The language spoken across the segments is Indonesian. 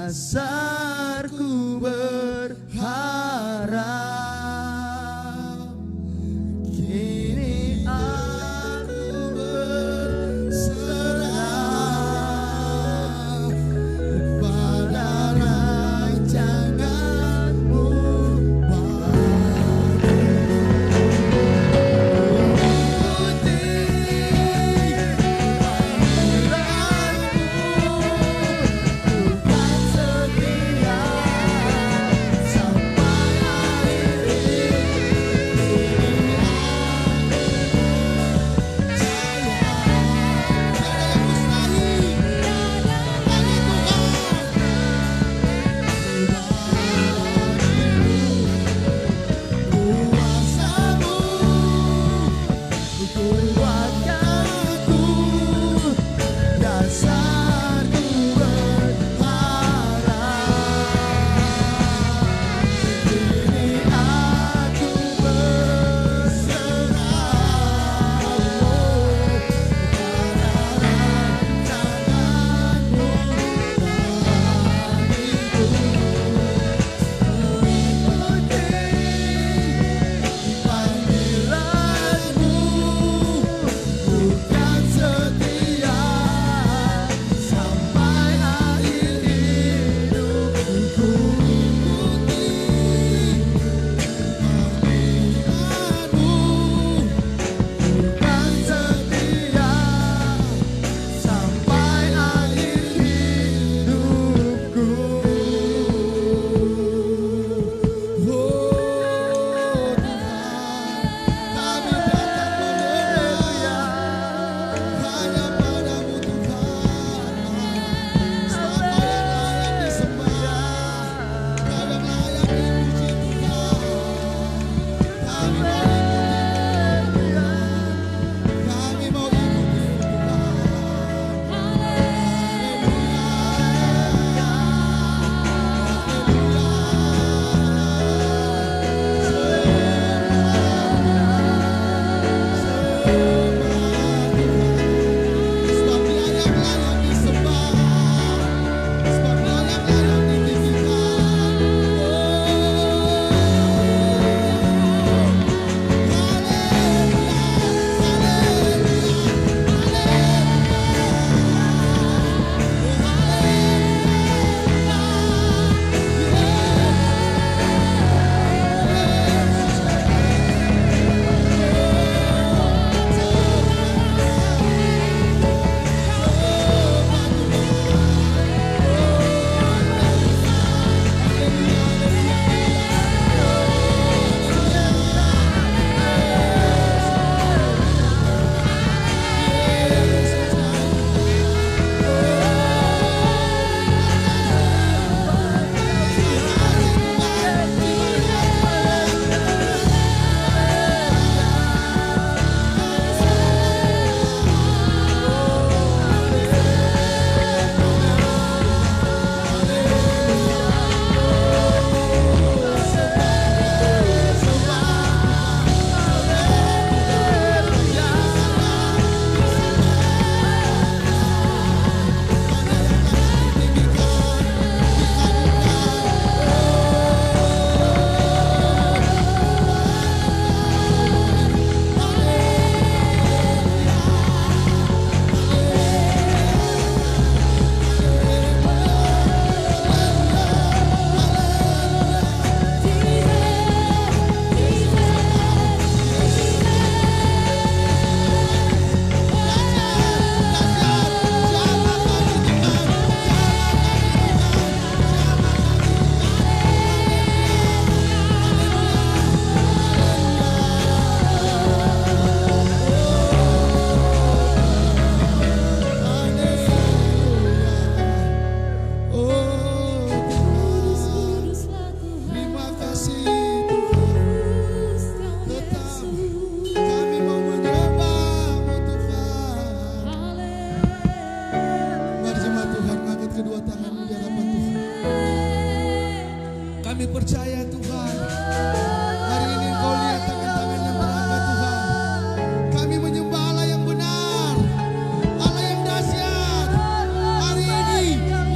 dasarku berharap. Kini aku berserah pada rancangan-Mu.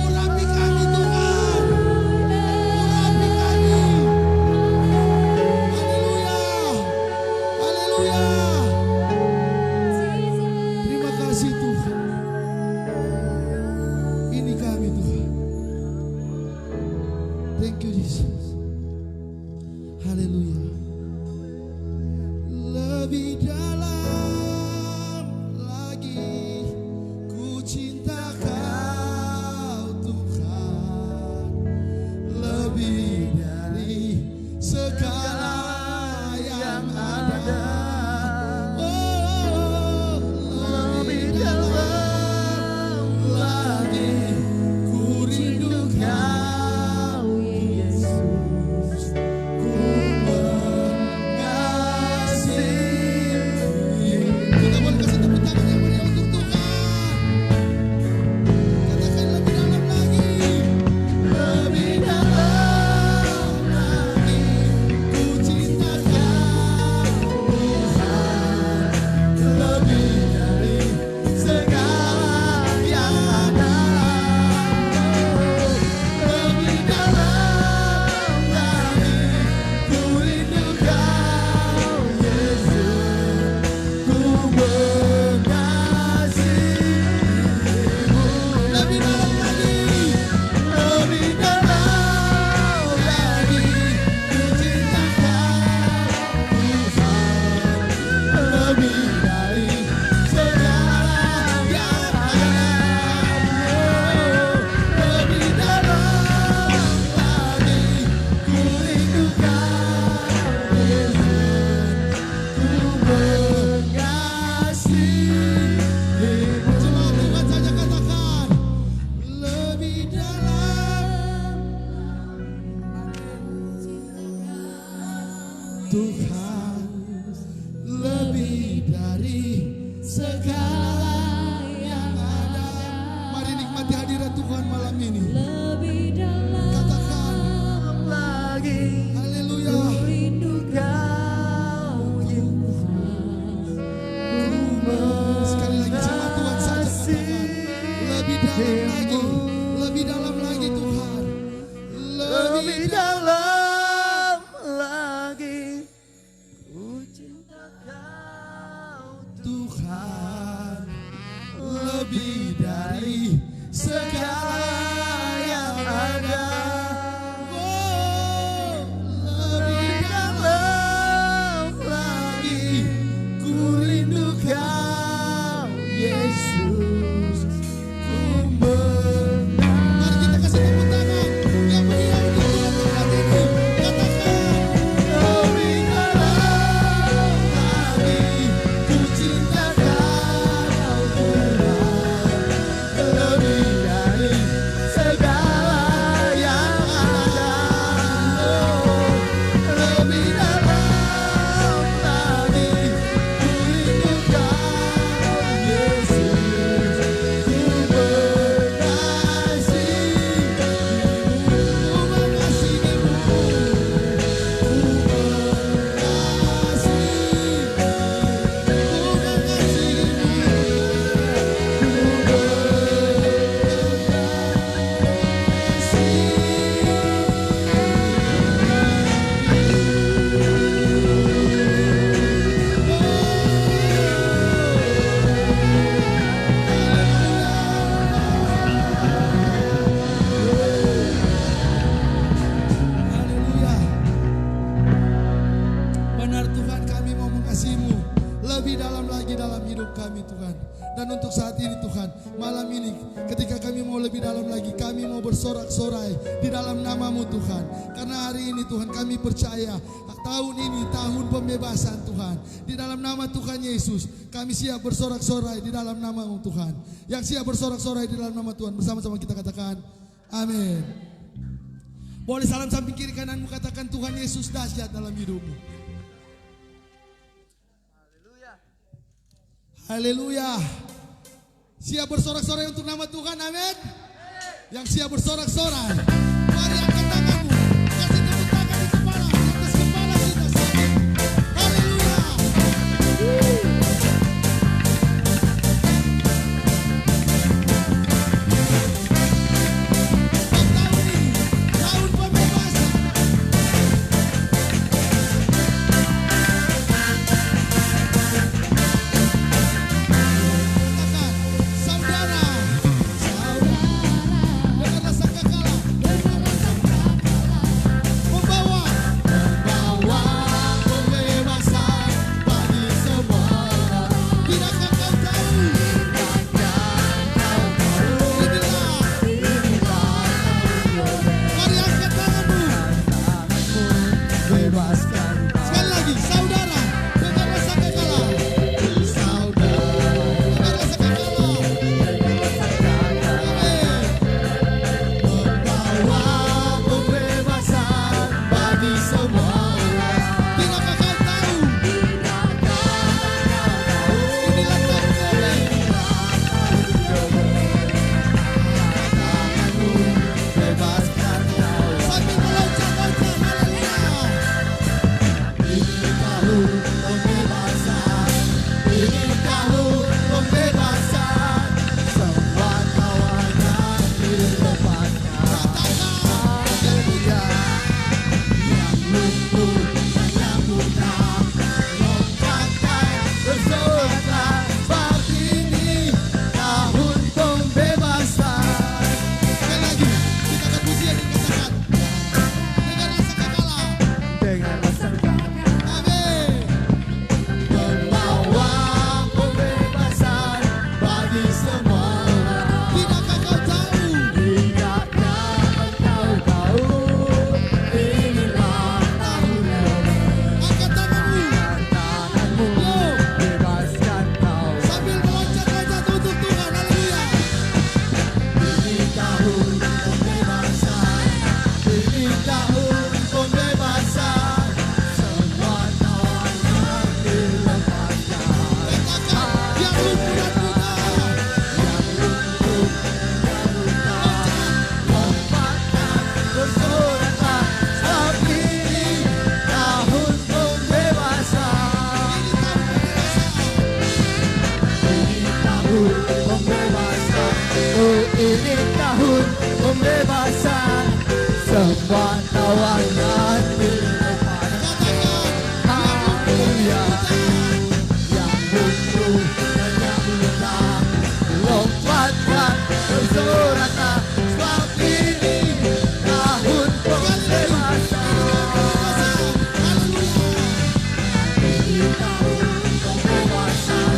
Urapi kami Tuhan. Tuhan malam ini. Lebih dalam Katakan, lagi haleluya. rindu Kau Yesus. Sekali lagi sama Tuhan saja katakan, lebih dalam lagi, lebih dalam lagi Tuhan. Lebih dalam lagi ku cinta Kau Tuhan, lebih dari segala yang ada. Oh, lebih dalam lagi, ku rindu Kau, Yesus. Ku menang. Mari kita kasih tepuk tangan yang meriah untuk Tuhan tempat ini. Katakan, lebih dalam lagi, ku cinta Kau Tuhan, lebih dari segala yang ada. Oh, lebih dalam lagi, ku rindu Kau, Yesus. Ku Haleluya. Benar Tuhan, kami mau mengasihi-Mu lebih dalam lagi dalam hidup kami Tuhan. Dan untuk saat ini Tuhan, malam ini ketika kami mau lebih dalam lagi, kami mau bersorak-sorai di dalam nama-Mu Tuhan. Karena hari ini Tuhan kami percaya tahun ini tahun pembebasan Tuhan. Di dalam nama Tuhan Yesus, kami siap bersorak-sorai di dalam nama-Mu Tuhan. Yang siap bersorak-sorai di dalam nama Tuhan, bersama-sama kita katakan amin. Boleh salam samping kiri kananmu, katakan Tuhan Yesus dahsyat dalam hidupmu. Haleluya. Siap bersorak-sorai untuk nama Tuhan, amin. Yang siap bersorak-sorai, mari angkat tanganmu, kasih tepuk tangan di kepala, di atas kepala kita sambil. Haleluya. Dan tahun ini, tahun pembebasan. Katakan, saudara, dengarlah sangkakala. ini tahun pembebasan, semua tawanan dilepas. Haleluya, yang buntu dan yang lelah, lompatkan bersoraklah, sebab ini tahun pembebasan. Ini tahun pembebasan,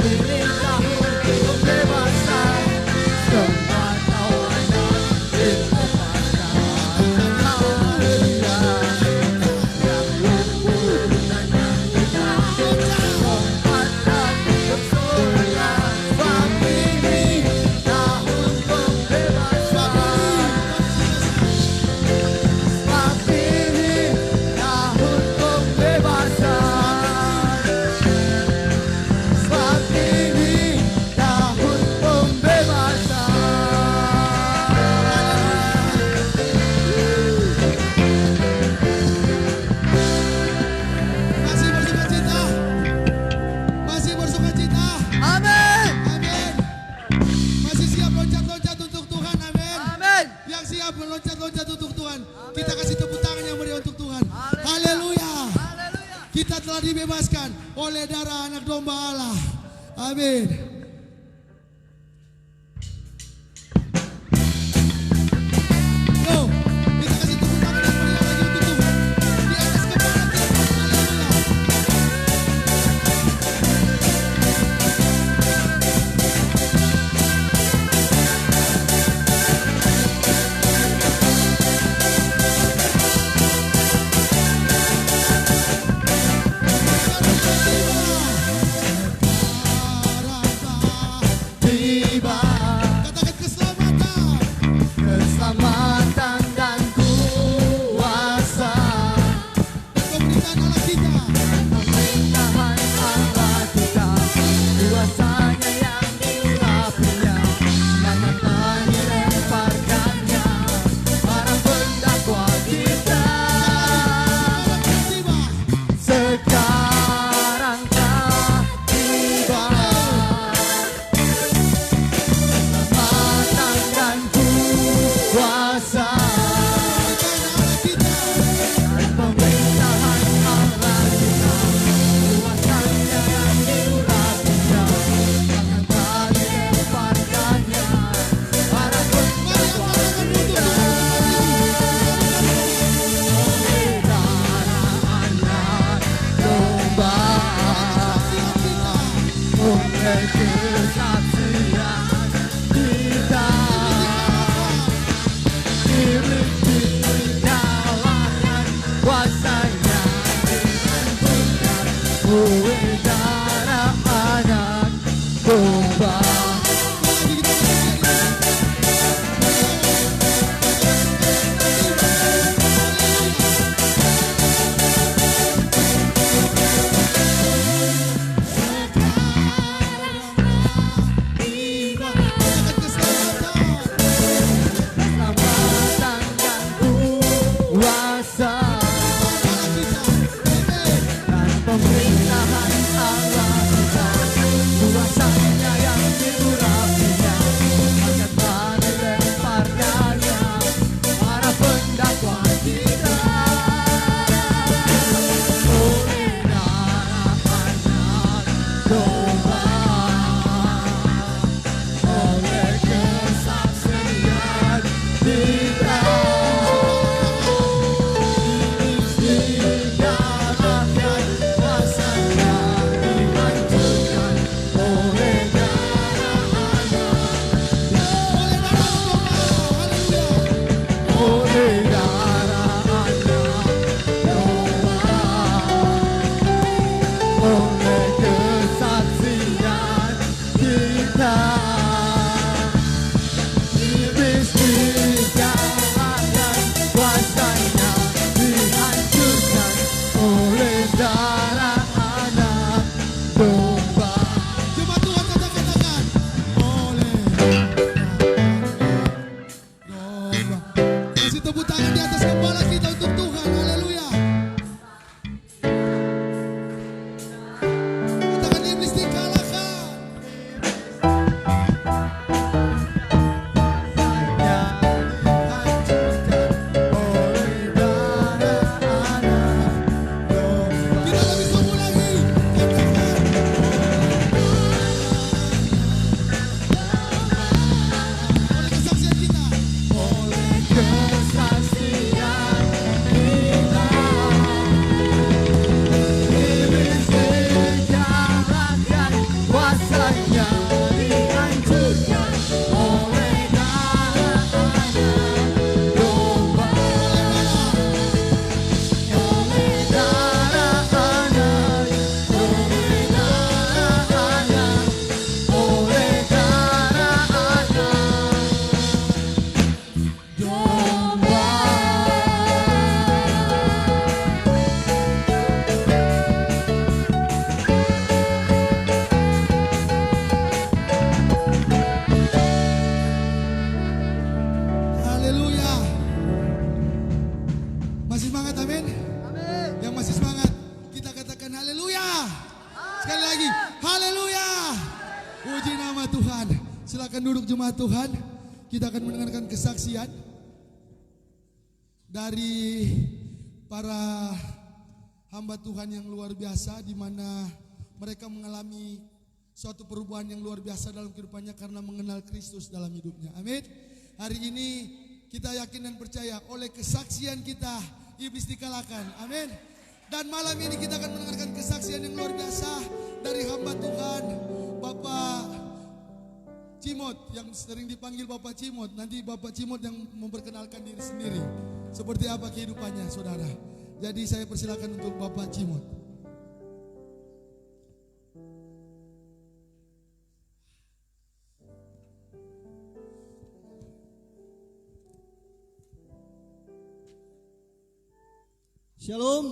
ini tahun pembebasan, semua tawanan dilepaskan. Haleluya, yang lumpuh dan yang lelah, lompatkan bersoraklah, sebab ini tahun pembebasan. Sebab ini tahun pembebasan. Sebab ini tahun pembebasan. Masih bersuka cita. Masih bersuka cita. Amin. Amin. Masih siap loncat-loncat untuk Tuhan. Amin. Amin. Yang siap meloncat-loncat untuk Tuhan. Kita kasih tepuk tangan yang meriah untuk Tuhan. Haleluya. Haleluya. Haleluya. Kita telah dibebaskan oleh darah anak domba Allah. Amin. Yo, kita kasih tepuk tangan yang meriah lagi untuk Tuhan. Di atas kepala kita. Haleluya. Tiba Katakan keselamatan. keselamatan dan kuasa, Pemerintahan Allah kita. pemerintahan Allah kita, kuasanya yang diurapinya, dan akan dilemparkannya para pendakwa kita. Sekarang tiba. Sekarang telah tiba, Silakan duduk jemaat Tuhan. Kita akan mendengarkan kesaksian dari para hamba Tuhan yang luar biasa, di mana mereka mengalami suatu perubahan yang luar biasa dalam kehidupannya karena mengenal Kristus dalam hidupnya. Amin. Hari ini kita yakin dan percaya oleh kesaksian kita iblis dikalahkan. Amin. Dan malam ini kita akan mendengarkan kesaksian yang luar biasa dari hamba Tuhan Bapak Cimot, yang sering dipanggil Bapak Cimot. Nanti Bapak Cimot yang memperkenalkan diri sendiri seperti apa kehidupannya, saudara. Jadi saya persilakan untuk Bapak Cimot. Shalom.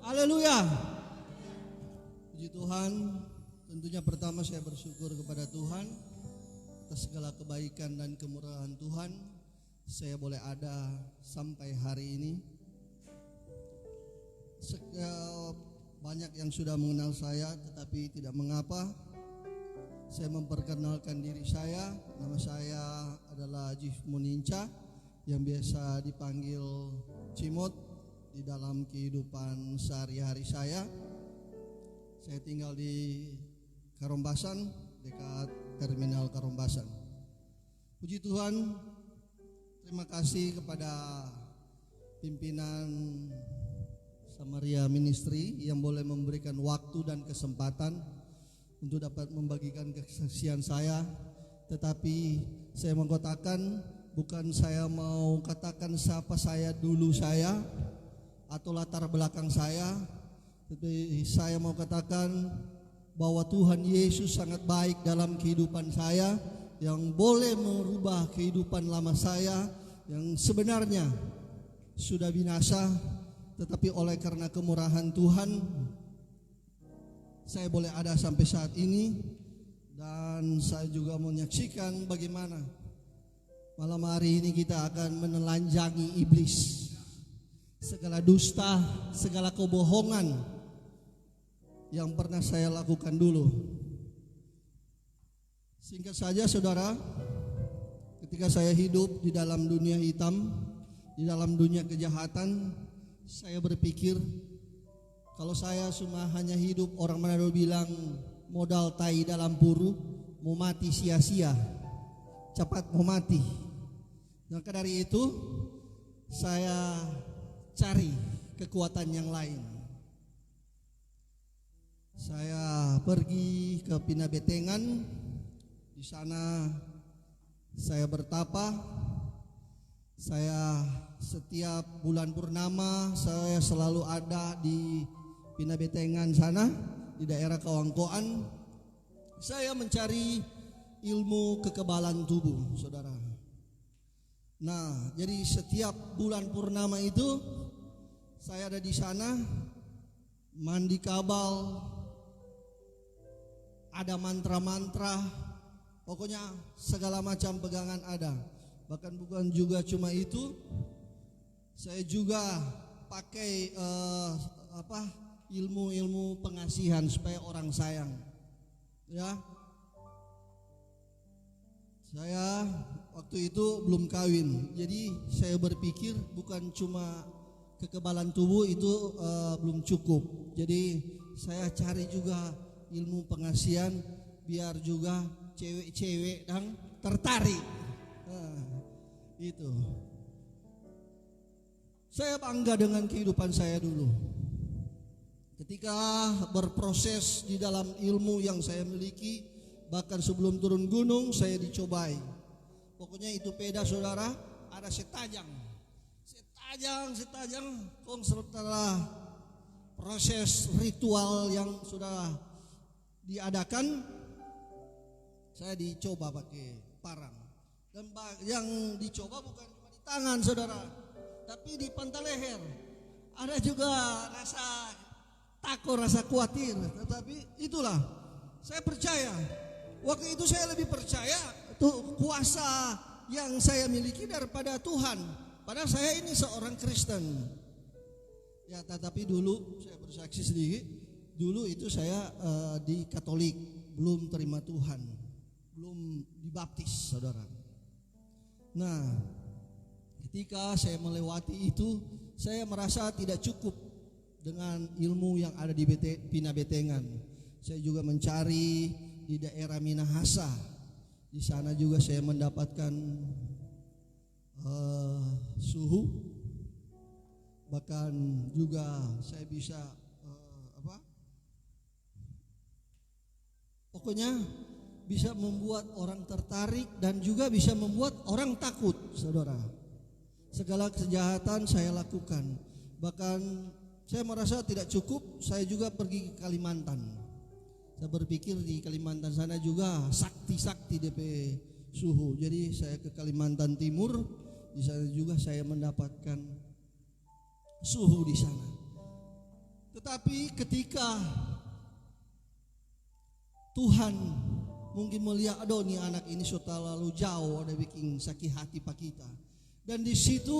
Haleluya. Puji Tuhan. Tentunya pertama saya bersyukur kepada Tuhan atas segala kebaikan dan kemurahan Tuhan. Saya boleh ada sampai hari ini. Banyak yang sudah mengenal saya, tetapi tidak mengapa. Saya memperkenalkan diri saya. Nama saya adalah Jif Muninca, yang biasa dipanggil Cimot. Di dalam kehidupan sehari-hari saya tinggal di Karombasan, dekat terminal Karombasan. Puji Tuhan, terima kasih kepada pimpinan Samaria Ministry yang boleh memberikan waktu dan kesempatan untuk dapat membagikan kesaksian saya. Tetapi saya mau katakan, bukan saya mau katakan siapa saya dulu saya atau latar belakang saya, tapi saya mau katakan bahwa Tuhan Yesus sangat baik dalam kehidupan saya, yang boleh merubah kehidupan lama saya yang sebenarnya sudah binasa, tetapi oleh karena kemurahan Tuhan saya boleh ada sampai saat ini. Dan saya juga menyaksikan bagaimana malam hari ini kita akan menelanjangi iblis, segala dusta, segala kebohongan yang pernah saya lakukan dulu. Singkat saja saudara, ketika saya hidup di dalam dunia hitam, di dalam dunia kejahatan, saya berpikir kalau saya cuma hanya hidup, orang Manado bilang modal tai dalam puru, mau mati sia-sia, cepat mau mati. Maka dari itu saya cari kekuatan yang lain. Saya pergi ke Pinabetengan. Di sana saya bertapa. Saya setiap bulan purnama saya selalu ada di Pinabetengan sana, di daerah Kawangkoan. Saya mencari ilmu kekebalan tubuh, saudara. Nah, jadi setiap bulan purnama itu saya ada di sana, mandi kabal, ada mantra-mantra, pokoknya segala macam pegangan ada. Bahkan bukan juga cuma itu, saya juga pakai ilmu-ilmu pengasihan supaya orang sayang. Ya, saya waktu itu belum kawin, jadi saya berpikir bukan cuma kekebalan tubuh itu belum cukup. Jadi saya cari juga ilmu pengasihan biar juga cewek-cewek dan tertarik. Itu. Saya bangga dengan kehidupan saya dulu. Ketika berproses di dalam ilmu yang saya miliki, bahkan sebelum turun gunung saya dicobai. Pokoknya itu peda saudara, ada setajang, setelah proses ritual yang sudah diadakan, saya dicoba pakai parang. Dan yang dicoba bukan cuma di tangan saudara, tapi di pantai leher. Ada juga rasa takut, rasa khawatir. Tetapi itulah, saya percaya. Waktu itu saya lebih percaya tuh kuasa yang saya miliki daripada Tuhan. Padahal saya ini seorang Kristen. Ya, tetapi dulu saya bersaksi sedikit. Dulu itu saya di Katolik, belum terima Tuhan. belum dibaptis, saudara. Nah, ketika saya melewati itu, saya merasa tidak cukup dengan ilmu yang ada di Pina Betengan. Saya juga mencari di daerah Minahasa. Di sana juga saya mendapatkan suhu, bahkan juga saya bisa pokoknya bisa membuat orang tertarik dan juga bisa membuat orang takut, saudara. Segala kejahatan saya lakukan. Bahkan saya merasa tidak cukup, saya juga pergi ke Kalimantan. Saya berpikir di Kalimantan sana juga sakti-sakti DP suhu. Jadi saya ke Kalimantan Timur, di sana juga saya mendapatkan suhu di sana. Tetapi ketika Tuhan mungkin melihat, aduh nih anak ini sudah terlalu jauh, ada bikin sakit hati pak kita. Dan di situ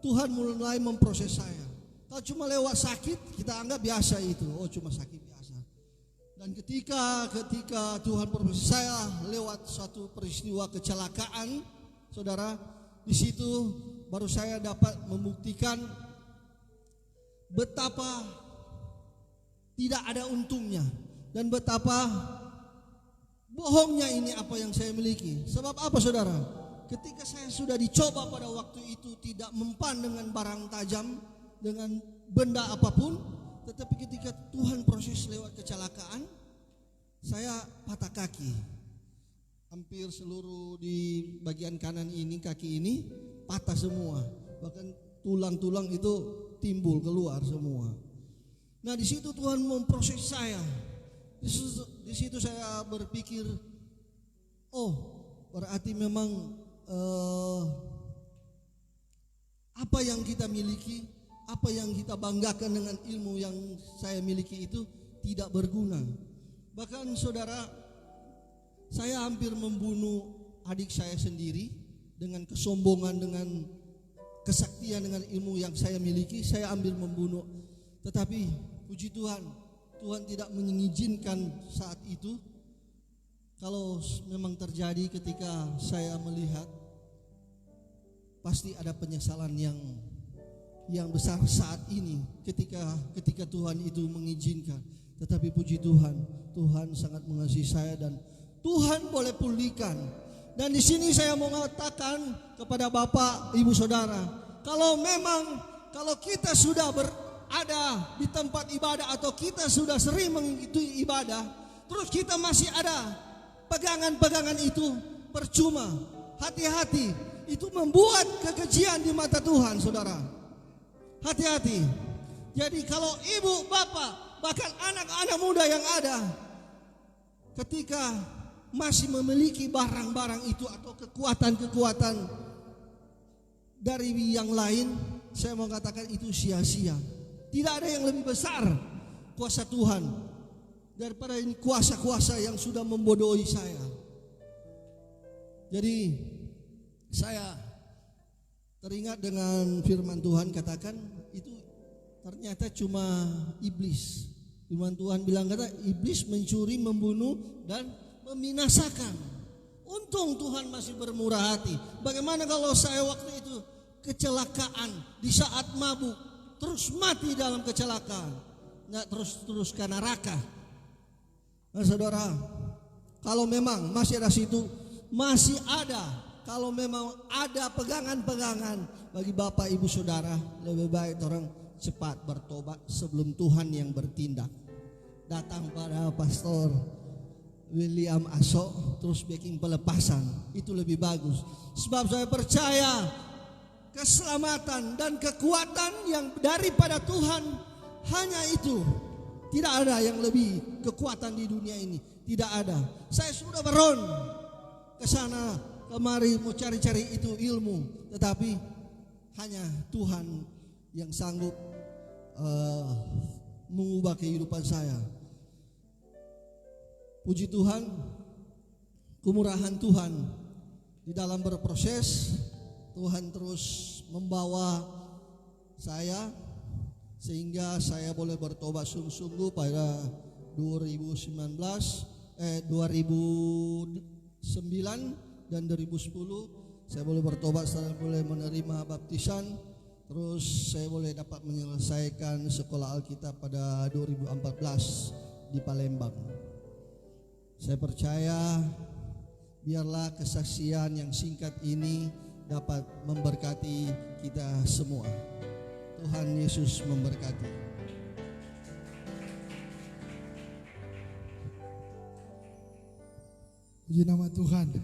Tuhan mulai memproses saya. Kalau cuma lewat sakit kita anggap biasa itu, oh cuma sakit biasa. Dan ketika Tuhan proses saya lewat suatu peristiwa kecelakaan, saudara, di situ baru saya dapat membuktikan betapa tidak ada untungnya dan betapa bohongnya ini apa yang saya miliki. Sebab apa, saudara? Ketika saya sudah dicoba pada waktu itu tidak mempan dengan barang tajam, dengan benda apapun, tetapi ketika Tuhan proses lewat kecelakaan, saya patah kaki. Hampir seluruh di bagian kanan ini, kaki ini patah semua. Bahkan tulang-tulang itu timbul keluar semua. Nah, di situ Tuhan memproses saya. Di situ saya berpikir, oh, berarti memang apa yang kita miliki, apa yang kita banggakan dengan ilmu yang saya miliki itu tidak berguna. Bahkan saudara, saya hampir membunuh adik saya sendiri dengan kesombongan, dengan kesaktian, dengan ilmu yang saya miliki. Saya ambil membunuh. Tetapi puji Tuhan, Tuhan tidak mengizinkan saat itu. Kalau memang terjadi ketika saya melihat, pasti ada penyesalan yang besar saat ini ketika Tuhan itu mengizinkan. Tetapi puji Tuhan, Tuhan sangat mengasihi saya dan Tuhan boleh pulihkan. Dan di sini saya mau mengatakan kepada Bapak, Ibu, Saudara, kalau kita sudah berada di tempat ibadah atau kita sudah sering mengikuti ibadah, terus kita masih ada pegangan-pegangan itu, percuma. Hati-hati, itu membuat kekejian di mata Tuhan, saudara. Hati-hati. Jadi kalau ibu, bapak, bahkan anak-anak muda yang ada, ketika masih memiliki barang-barang itu atau kekuatan-kekuatan dari yang lain, saya mau katakan itu sia-sia. Tidak ada yang lebih besar kuasa Tuhan daripada ini kuasa-kuasa yang sudah membodohi saya. Jadi saya teringat dengan firman Tuhan katakan itu ternyata cuma iblis. Firman Tuhan bilang kata iblis mencuri, membunuh dan membinasakan. Untung Tuhan masih bermurah hati. Bagaimana kalau saya waktu itu kecelakaan di saat mabuk, terus mati dalam kecelakaan, nggak terus ke neraka. Nah, saudara, kalau memang masih ada situ, masih ada. Kalau memang ada pegangan-pegangan bagi Bapak Ibu Saudara, lebih baik orang cepat bertobat sebelum Tuhan yang bertindak. Datang pada Pastor William Aso terus bikin pelepasan, itu lebih bagus. Sebab saya percaya keselamatan dan kekuatan yang daripada Tuhan hanya itu. Tidak ada yang lebih kekuatan di dunia ini, tidak ada. Saya sudah beron ke sana kemari mau cari-cari itu ilmu, tetapi hanya Tuhan yang sanggup mengubah kehidupan saya. Puji Tuhan, kemurahan Tuhan di dalam berproses, Tuhan terus membawa saya sehingga saya boleh bertobat sungguh-sungguh pada 2019 2009 dan 2010 saya boleh bertobat, saya boleh menerima baptisan. Terus saya boleh dapat menyelesaikan sekolah Alkitab pada 2014 di Palembang. Saya percaya biarlah kesaksian yang singkat ini dapat memberkati kita semua. Tuhan Yesus memberkati. Puji nama Tuhan.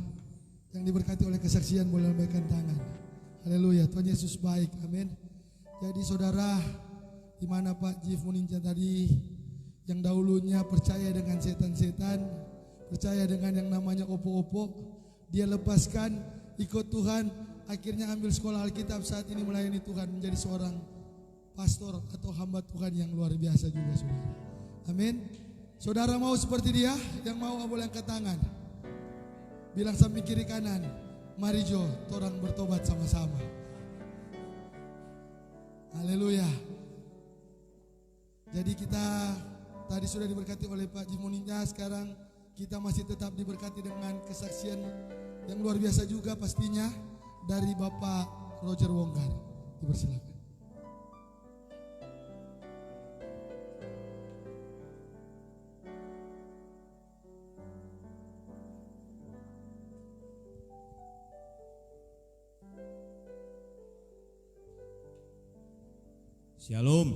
Yang diberkati oleh kesaksian boleh lambaikan tangan. Haleluya, Tuhan Yesus baik, amin. Jadi saudara, di mana Pak Jif Muninca tadi yang dahulunya percaya dengan setan-setan, percaya dengan yang namanya opo-opo, dia lepaskan, ikut Tuhan, akhirnya ambil sekolah Alkitab, saat ini melayani Tuhan, menjadi seorang pastor atau hamba Tuhan yang luar biasa juga, saudara. Amin. Saudara mau seperti dia? Yang mau boleh angkat tangan. Bilang samping kiri kanan, mari Jo, orang bertobat sama-sama. Haleluya. Jadi kita tadi sudah diberkati oleh Pak Jimuninja, sekarang kita masih tetap diberkati dengan kesaksian yang luar biasa juga pastinya dari Bapak Roger Wongkar. Dipersilakan. Shalom.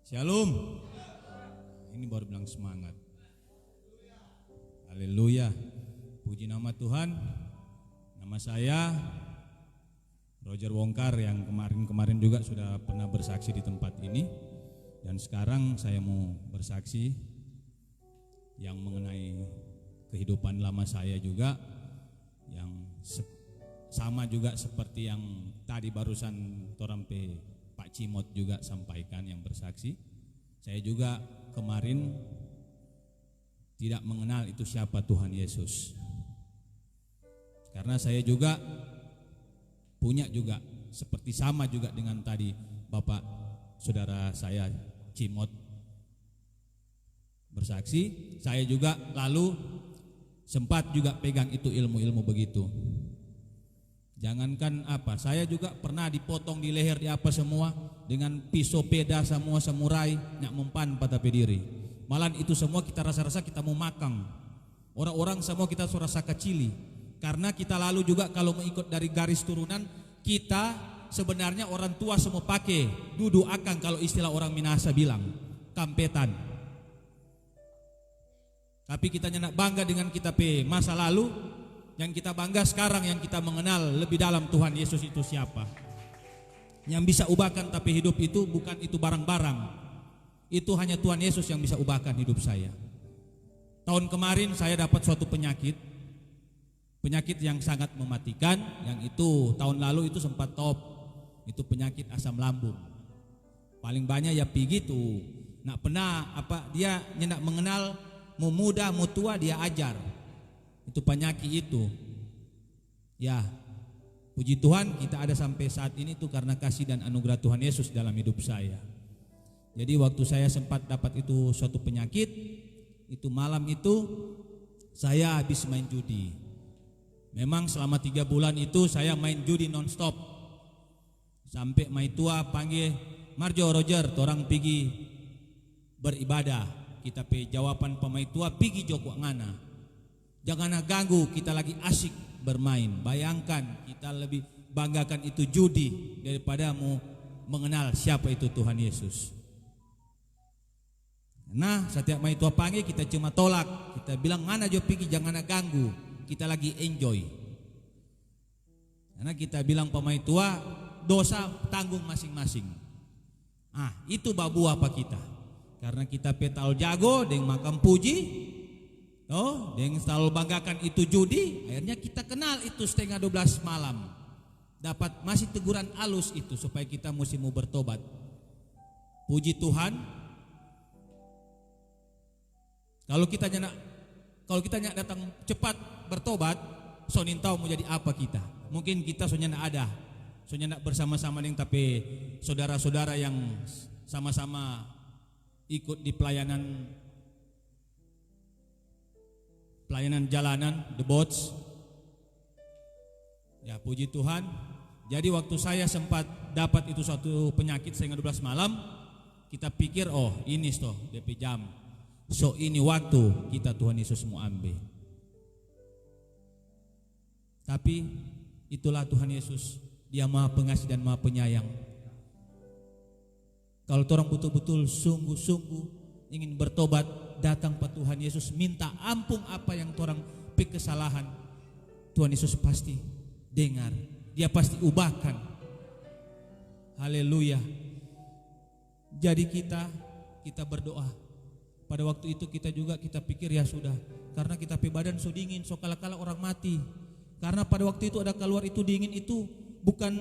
Shalom. Ini baru bilang semangat. Haleluya. Puji nama Tuhan. Nama saya Roger Wongkar yang kemarin-kemarin juga sudah pernah bersaksi di tempat ini. Dan sekarang saya mau bersaksi yang mengenai kehidupan lama saya juga, yang sama juga seperti yang tadi barusan Torampe Pak Cimot juga sampaikan yang bersaksi. Saya juga kemarin tidak mengenal itu siapa Tuhan Yesus. Karena saya juga punya juga seperti sama juga dengan tadi Bapak saudara saya Cimot bersaksi. Saya juga lalu sempat juga pegang itu ilmu-ilmu begitu. Jangankan apa, saya juga pernah dipotong di leher di apa semua dengan pisau peda semua samurai nyak mempan pada pediri. Malah itu semua kita rasa-rasa kita mau makang. Orang-orang semua kita rasa kecili. Karena kita lalu juga kalau mengikut dari garis turunan, kita sebenarnya orang tua semua pakai dudu akang, kalau istilah orang Minahasa bilang kampetan. Tapi kita nyak bangga dengan kita masa lalu. Yang kita bangga sekarang, yang kita mengenal lebih dalam Tuhan Yesus itu siapa. Yang bisa ubahkan tapi hidup itu bukan itu barang-barang. Itu hanya Tuhan Yesus yang bisa ubahkan hidup saya. Tahun kemarin saya dapat suatu penyakit yang sangat mematikan. Yang itu tahun lalu itu sempat top. Itu penyakit asam lambung. Paling banyak ya pergi tuh. Nak pernah apa dia nyendak mengenal, mau muda mau tua dia ajar. Itu penyakit itu. Ya, puji Tuhan kita ada sampai saat ini tuh karena kasih dan anugerah Tuhan Yesus dalam hidup saya. Jadi waktu saya sempat dapat itu suatu penyakit, itu malam itu saya habis main judi. Memang selama 3 bulan itu saya main judi non-stop. Sampai mai tua panggil, Marjo Roger, orang pergi beribadah. Kita pe jawaban pemai tua pergi joko ngana. Jangan ganggu, kita lagi asik bermain. Bayangkan kita lebih banggakan itu judi daripada mau mengenal siapa itu Tuhan Yesus. Nah, setiap mai tua panggil kita cuma tolak. Kita bilang mana jo pergi, jangan ganggu. Kita lagi enjoy. Karena kita bilang pemai tua, dosa tanggung masing-masing. Itu babu apa kita? Karena kita petal jago dengan makam puji. Yang selalu banggakan itu judi, akhirnya kita kenal itu 11:30 malam. Dapat masih teguran halus itu supaya kita mesti mau bertobat. Puji Tuhan. Kalau kita nyak datang cepat bertobat, sonin tahu mau jadi apa kita. Mungkin kita soalnya ada. Soalnya bersama-sama dengan tapi saudara-saudara yang sama-sama ikut di pelayanan pelayanan jalanan, The Boats. Ya puji Tuhan. Jadi waktu saya sempat dapat itu suatu penyakit setengah 12 malam, kita pikir oh ini toh DP jam. So ini waktu kita Tuhan Yesus mau ambil. Tapi itulah Tuhan Yesus, Dia Maha Pengasih dan Maha Penyayang. Kalau orang betul-betul sungguh-sungguh ingin bertobat, datang ke Tuhan Yesus, minta ampun apa yang orang kesalahan, Tuhan Yesus pasti dengar, Dia pasti ubahkan. Haleluya. Jadi kita berdoa. Pada waktu itu kita pikir ya sudah, karena kita badan so dingin, so kala-kala orang mati. Karena pada waktu itu ada keluar itu dingin itu bukan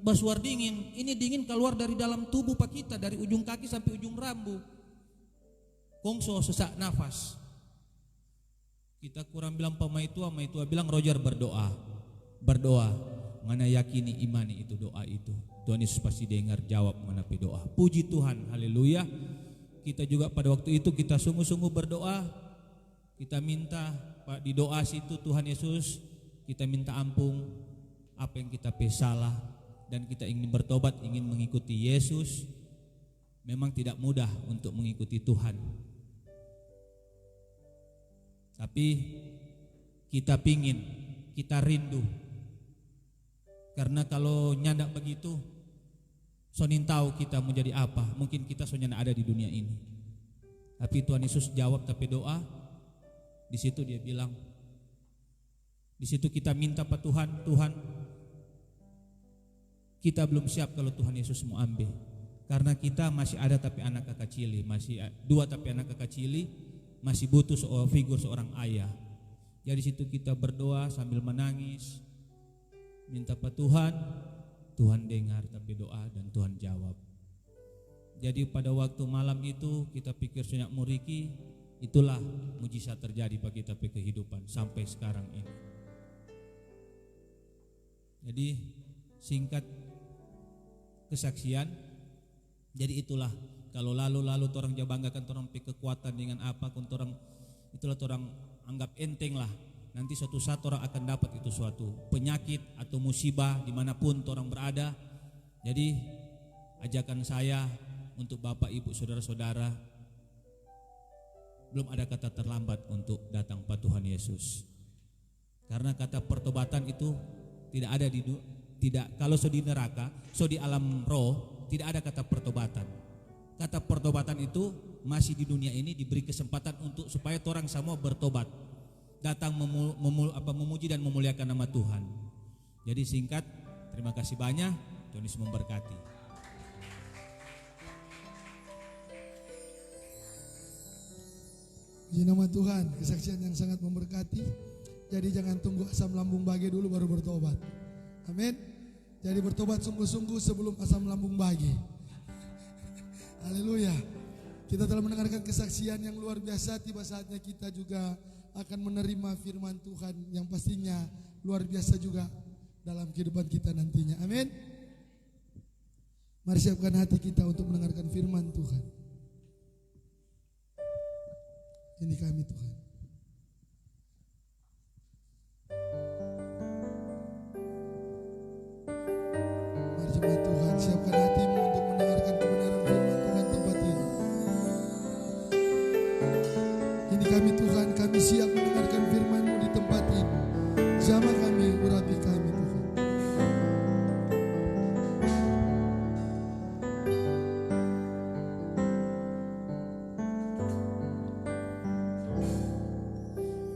basuar dingin, ini dingin keluar dari dalam tubuh pak kita, dari ujung kaki sampai ujung rambut. Kongso sesak nafas. Kita kurang bilang pamai tua bilang Roger berdoa, mana yakini imani itu doa itu. Tuhan Yesus pasti dengar jawab menapi doa. Puji Tuhan, haleluya. Kita juga pada waktu itu kita sungguh-sungguh berdoa. Kita minta di doa situ Tuhan Yesus, kita minta ampun apa yang kita salah dan kita ingin bertobat, ingin mengikuti Yesus. Memang tidak mudah untuk mengikuti Tuhan. Tapi kita pingin, kita rindu. Karena kalau nyandak begitu, sonin tahu kita mau jadi apa. Mungkin kita soalnya ada di dunia ini. Tapi Tuhan Yesus jawab tapi doa. Di situ Dia bilang, di situ kita minta Pak Tuhan, kita belum siap kalau Tuhan Yesus mau ambil. Karena kita masih ada tapi anak kakak cili, masih dua tapi anak kakak cili, masih butuh figur seorang ayah. Jadi situ kita berdoa sambil menangis, minta Pak Tuhan dengar tapi doa dan Tuhan jawab. Jadi pada waktu malam itu kita pikir sunyak muriki, itulah mujizat terjadi bagi kita kehidupan sampai sekarang ini. Jadi singkat kesaksian, jadi itulah kalau lalu orang banggakan orang kekuatan dengan apa, orang itulah orang anggap enteng lah. Nanti suatu saat orang akan dapat itu suatu penyakit atau musibah dimanapun orang berada. Jadi ajakan saya untuk Bapak Ibu Saudara-saudara, belum ada kata terlambat untuk datang pada Tuhan Yesus. Karena kata pertobatan itu tidak ada kalau so di neraka, so di alam roh tidak ada kata pertobatan. Kata pertobatan itu masih di dunia ini diberi kesempatan untuk supaya orang semua bertobat. Datang memuji dan memuliakan nama Tuhan. Jadi singkat, terima kasih banyak. Tuhan Yesus memberkati. Puji nama Tuhan, kesaksian yang sangat memberkati. Jadi jangan tunggu asam lambung bagi dulu baru bertobat. Amin. Jadi bertobat sungguh-sungguh sebelum asam lambung bagi. Haleluya. Kita telah mendengarkan kesaksian yang luar biasa. Tiba saatnya kita juga akan menerima firman Tuhan yang pastinya luar biasa juga dalam kehidupan kita nantinya. Amin. Mari siapkan hati kita untuk mendengarkan firman Tuhan. Ini kami Tuhan. Mari jemaat Tuhan, siapkan hatimu untuk mendengarkan kebenaran firman Tuhan tempat ini. Ini kami Tuhan, kami siap mendengarkan firman-Mu di tempat ini. Jamah kami, urapi kami Tuhan.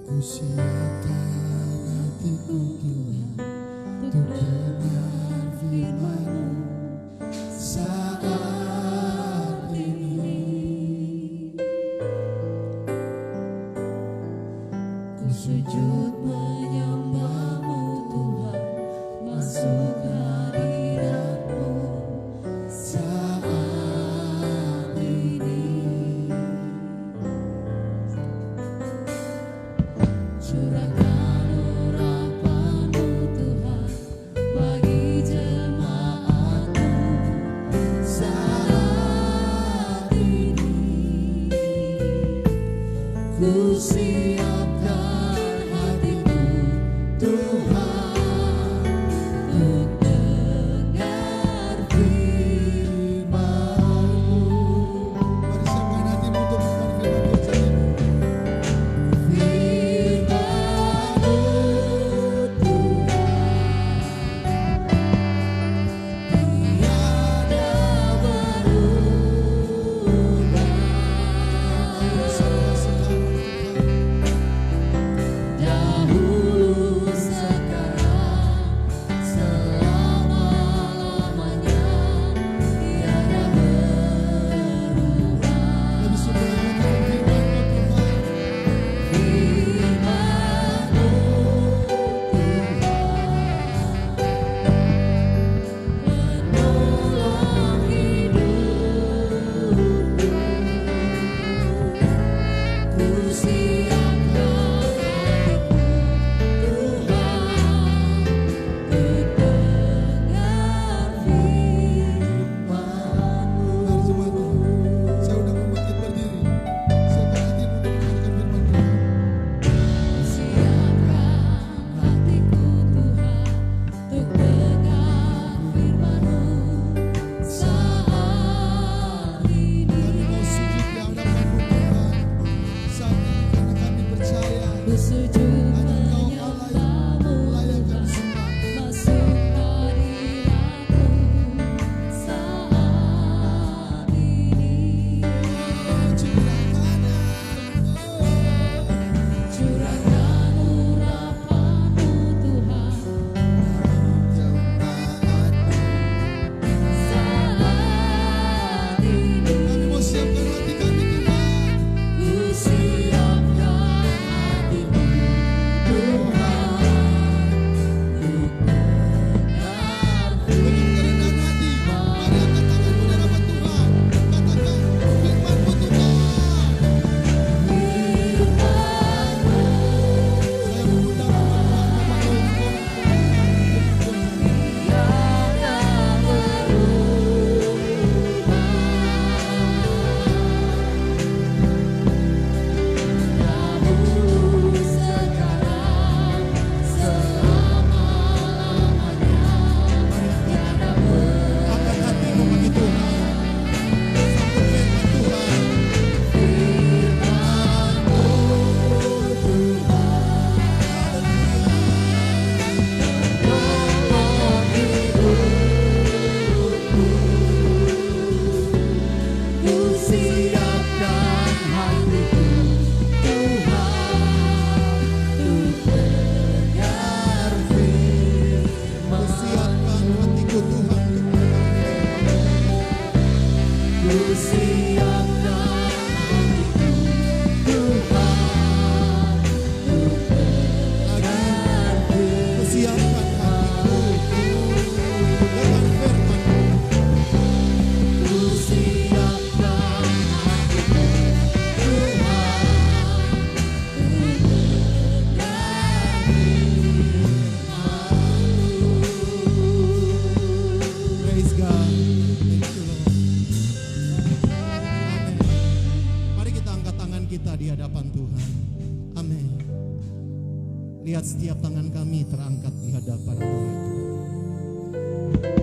Ku siapkan hatiku Tuhan untuk dengar firman-Mu saat ini. Ku sujud menyembah-Mu Tuhan, masuk hadirat-Mu saat ini. Curahkan urapan-Mu Tuhan bagi jemaat. Praise God. Thank you, Lord. Amin. Mari kita angkat tangan kita di hadapan Tuhan. Amin. Lihat setiap tangan kami terangkat di hadapan Tuhan.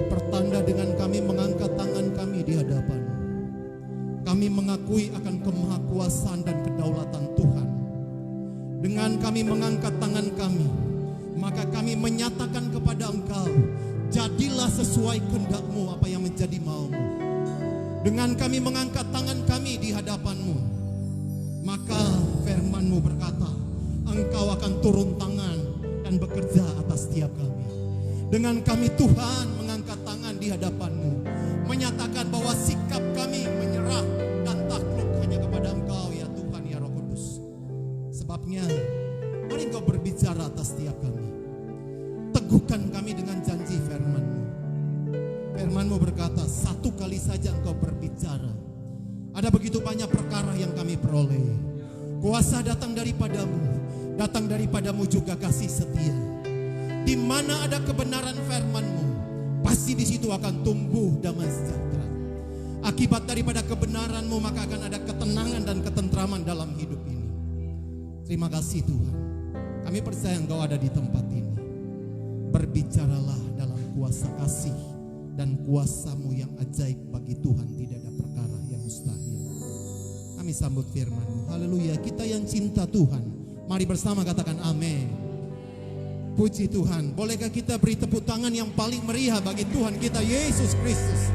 Pertanda dengan kami mengangkat tangan kami di hadapan. Kami mengakui akan kemahakuasaan dan kedaulatan Tuhan. Dengan kami mengangkat tangan kami, maka kami menyatakan kepada Engkau, jadilah sesuai kehendak-Mu apa yang menjadi mau-Mu. Dengan kami mengangkat tangan kami di hadapan-Mu, maka firman-Mu berkata, Engkau akan turun tangan dan bekerja atas setiap kami. Dengan kami Tuhan mengangkat tangan di hadapan-Mu, menyatakan bahwa sikap kami menyerah dan takluk hanya kepada Engkau ya Tuhan ya Roh Kudus. Sebabnya mari Engkau berbicara atas setiap kami. Teguhkan kami dengan janji firman-Mu. Firman-Mu berkata, satu kali saja Engkau berbicara, ada begitu banyak perkara yang kami peroleh. Kuasa datang daripadamu, datang daripadamu juga kasih setia. Di mana ada kebenaran firman-Mu, pasti di situ akan tumbuh damai sejahtera. Akibat daripada kebenaran-Mu, maka akan ada ketenangan dan ketentraman dalam hidup ini. Terima kasih Tuhan. Kami percaya Engkau ada di tempat ini. Berbicaralah dalam kuasa kasih dan kuasa-Mu yang ajaib. Bagi Tuhan tidak ada perkara yang mustahil. Kami sambut firman-Mu. Haleluya. Kita yang cinta Tuhan, mari bersama katakan amin. Puji Tuhan. Bolehkah kita beri tepuk tangan yang paling meriah bagi Tuhan kita Yesus Kristus.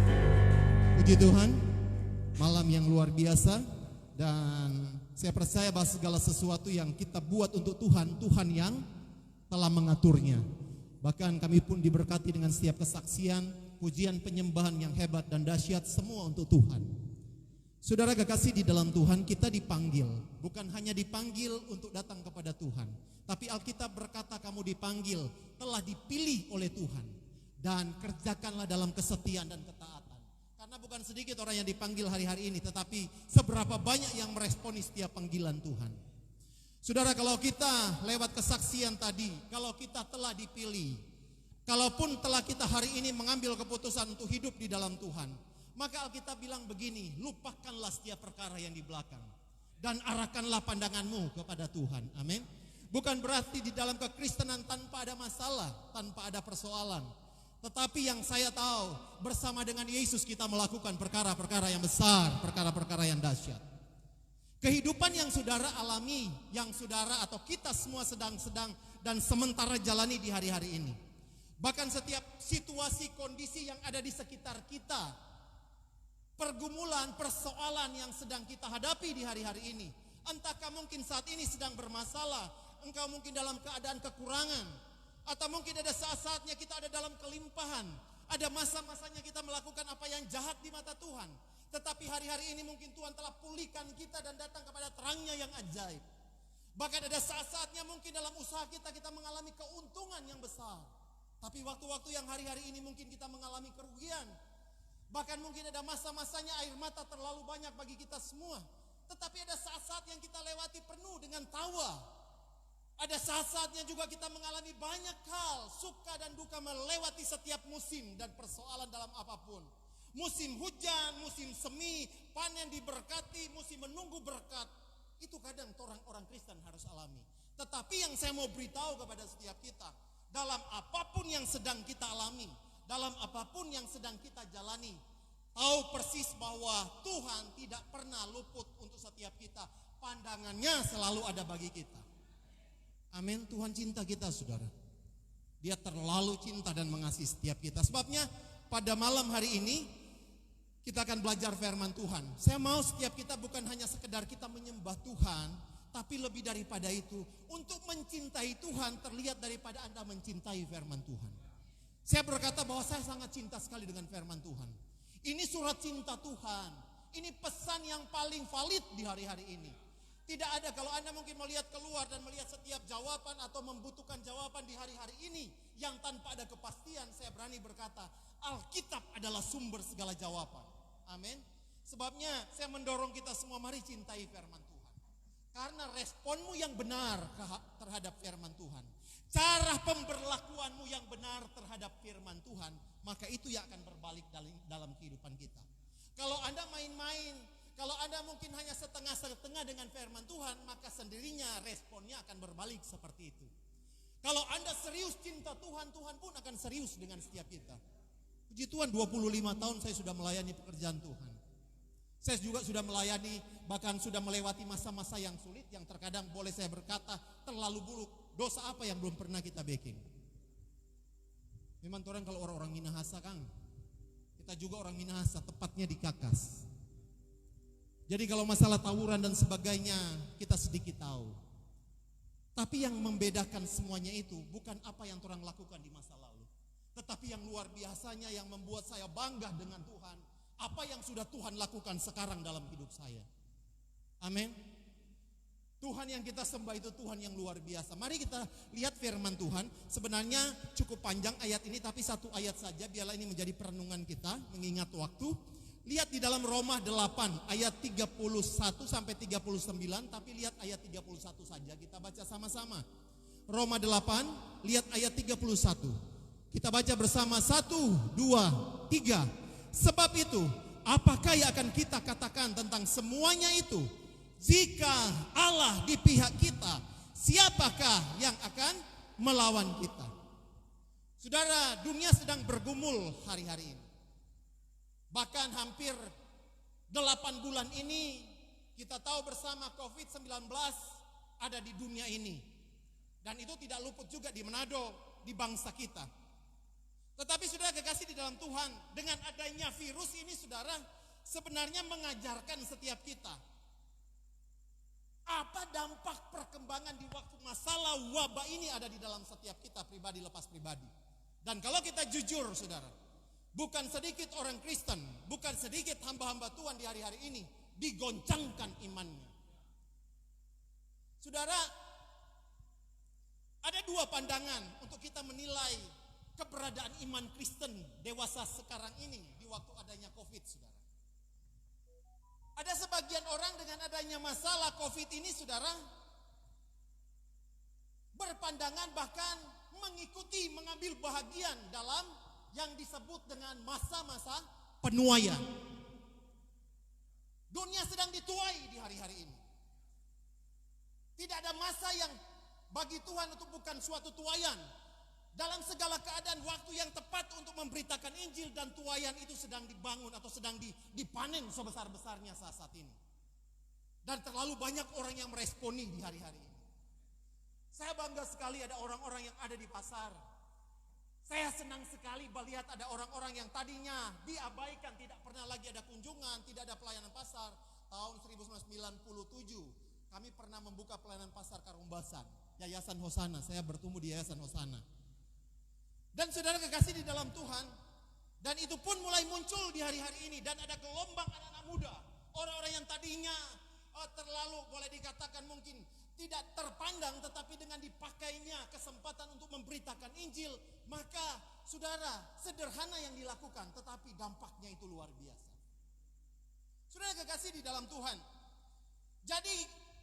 Puji Tuhan. Malam yang luar biasa. Dan saya percaya bahwa segala sesuatu yang kita buat untuk Tuhan, Tuhan yang telah mengaturnya. Bahkan kami pun diberkati dengan setiap kesaksian, pujian, penyembahan yang hebat dan dahsyat, semua untuk Tuhan. Saudara kekasih di dalam Tuhan, kita dipanggil. Bukan hanya dipanggil untuk datang kepada Tuhan, tapi Alkitab berkata kamu dipanggil, telah dipilih oleh Tuhan. Dan kerjakanlah dalam kesetiaan dan ketaatan. Karena bukan sedikit orang yang dipanggil hari-hari ini, tetapi seberapa banyak yang meresponi setiap panggilan Tuhan. Saudara, kalau kita lewat kesaksian tadi, kalau kita telah dipilih, kalaupun telah kita hari ini mengambil keputusan untuk hidup di dalam Tuhan, maka Alkitab bilang begini, lupakanlah setiap perkara yang di belakang dan arahkanlah pandanganmu kepada Tuhan. Amin. Bukan berarti di dalam kekristenan tanpa ada masalah, tanpa ada persoalan. Tetapi yang saya tahu, bersama dengan Yesus kita melakukan perkara-perkara yang besar, perkara-perkara yang dahsyat. Kehidupan yang saudara alami, yang saudara atau kita semua sedang dan sementara jalani di hari-hari ini. Bahkan setiap situasi, kondisi yang ada di sekitar kita, pergumulan, persoalan yang sedang kita hadapi di hari-hari ini. Entahkah mungkin saat ini sedang bermasalah, engkau mungkin dalam keadaan kekurangan, atau mungkin ada saat-saatnya kita ada dalam kelimpahan, ada masa-masanya kita melakukan apa yang jahat di mata Tuhan. Tetapi hari-hari ini mungkin Tuhan telah pulihkan kita dan datang kepada terangnya yang ajaib. Bahkan ada saat-saatnya mungkin dalam usaha kita mengalami keuntungan yang besar. Tapi waktu-waktu yang hari-hari ini mungkin kita mengalami kerugian. Bahkan mungkin ada masa-masanya air mata terlalu banyak bagi kita semua. Tetapi ada saat-saat yang kita lewati penuh dengan tawa. Ada saat-saatnya juga kita mengalami banyak hal, suka dan duka melewati setiap musim dan persoalan dalam apapun. Musim hujan, musim semi, panen diberkati, musim menunggu berkat. Itu kadang orang-orang Kristen harus alami. Tetapi yang saya mau beritahu kepada setiap kita, dalam apapun yang sedang kita alami, dalam apapun yang sedang kita jalani, tahu persis bahwa Tuhan tidak pernah luput untuk setiap kita. Pandangannya selalu ada bagi kita. Amin. Tuhan cinta kita, saudara. Dia terlalu cinta dan mengasihi setiap kita. Sebabnya pada malam hari ini kita akan belajar firman Tuhan. Saya mau setiap kita bukan hanya sekedar kita menyembah Tuhan, tapi lebih daripada itu, untuk mencintai Tuhan terlihat daripada Anda mencintai firman Tuhan. Saya berkata bahwa saya sangat cinta sekali dengan firman Tuhan. Ini surat cinta Tuhan. Ini pesan yang paling valid di hari-hari ini. Tidak ada, kalau Anda mungkin melihat keluar dan melihat setiap jawaban atau membutuhkan jawaban di hari-hari ini yang tanpa ada kepastian, saya berani berkata, Alkitab adalah sumber segala jawaban. Amin. Sebabnya saya mendorong kita semua, mari cintai firman Tuhan. Karena responmu yang benar terhadap firman Tuhan, cara pemberlakuanmu yang benar terhadap firman Tuhan, maka itu yang akan berbalik dalam kehidupan kita. Kalau Anda main-main, kalau Anda mungkin hanya setengah-setengah dengan firman Tuhan, maka sendirinya responnya akan berbalik seperti itu. Kalau Anda serius cinta Tuhan, Tuhan pun akan serius dengan setiap kita. Puji Tuhan, 25 tahun saya sudah melayani pekerjaan Tuhan. Saya juga sudah melayani, bahkan sudah melewati masa-masa yang sulit, yang terkadang boleh saya berkata terlalu buruk. Dosa apa yang belum pernah kita bikin? Memang orang kalau orang-orang Minahasa, Kang, kita juga orang Minahasa, tepatnya di Kakas. Jadi kalau masalah tawuran dan sebagainya, kita sedikit tahu. Tapi yang membedakan semuanya itu bukan apa yang orang lakukan di masa lalu, tetapi yang luar biasanya yang membuat saya bangga dengan Tuhan, apa yang sudah Tuhan lakukan sekarang dalam hidup saya. Amin. Tuhan yang kita sembah itu Tuhan yang luar biasa. Mari kita lihat firman Tuhan. Sebenarnya cukup panjang ayat ini, tapi satu ayat saja biarlah ini menjadi perenungan kita mengingat waktu. Lihat di dalam Roma 8 ayat 31 sampai 39, tapi lihat ayat 31 saja, kita baca sama-sama. Roma 8, lihat ayat 31. Kita baca bersama, 1, 2, 3. Sebab itu, apakah yang akan kita katakan tentang semuanya itu? Jika Allah di pihak kita, siapakah yang akan melawan kita? Saudara, dunia sedang bergumul hari-hari ini. Bahkan hampir 8 bulan ini kita tahu bersama COVID-19 ada di dunia ini. Dan itu tidak luput juga di Manado, di bangsa kita. Tetapi saudara kekasih di dalam Tuhan, dengan adanya virus ini saudara sebenarnya mengajarkan setiap kita. Apa dampak perkembangan di waktu masalah wabah ini ada di dalam setiap kita pribadi lepas pribadi. Dan kalau kita jujur saudara, bukan sedikit orang Kristen, bukan sedikit hamba-hamba Tuhan di hari-hari ini digoncangkan imannya. Saudara, ada dua pandangan untuk kita menilai keberadaan iman Kristen dewasa sekarang ini di waktu adanya COVID, saudara. Ada sebagian orang dengan adanya masalah COVID ini, saudara, berpandangan bahkan mengikuti, mengambil bahagian dalam yang disebut dengan masa-masa penuaian. Dunia sedang dituai di hari-hari ini. Tidak ada masa yang bagi Tuhan itu bukan suatu tuaian. Dalam segala keadaan waktu yang tepat untuk memberitakan Injil dan tuaian itu sedang dibangun atau sedang dipanen sebesar-besarnya saat ini. Dan terlalu banyak orang yang meresponi di hari-hari ini. Saya bangga sekali ada orang-orang yang ada di pasar. Saya senang sekali melihat ada orang-orang yang tadinya diabaikan, tidak pernah lagi ada kunjungan, tidak ada pelayanan pasar. Tahun 1997 kami pernah membuka pelayanan pasar Karumbasan, Yayasan Hosana. Saya bertumbuh di Yayasan Hosana. Dan saudara kekasih di dalam Tuhan, dan itu pun mulai muncul di hari-hari ini. Dan ada gelombang anak-anak muda, orang-orang yang tadinya terlalu boleh dikatakan mungkin tidak terpandang, tetapi dengan dipakainya kesempatan untuk memberitakan Injil, maka saudara, sederhana yang dilakukan, tetapi dampaknya itu luar biasa. Saudara kekasih di dalam Tuhan, jadi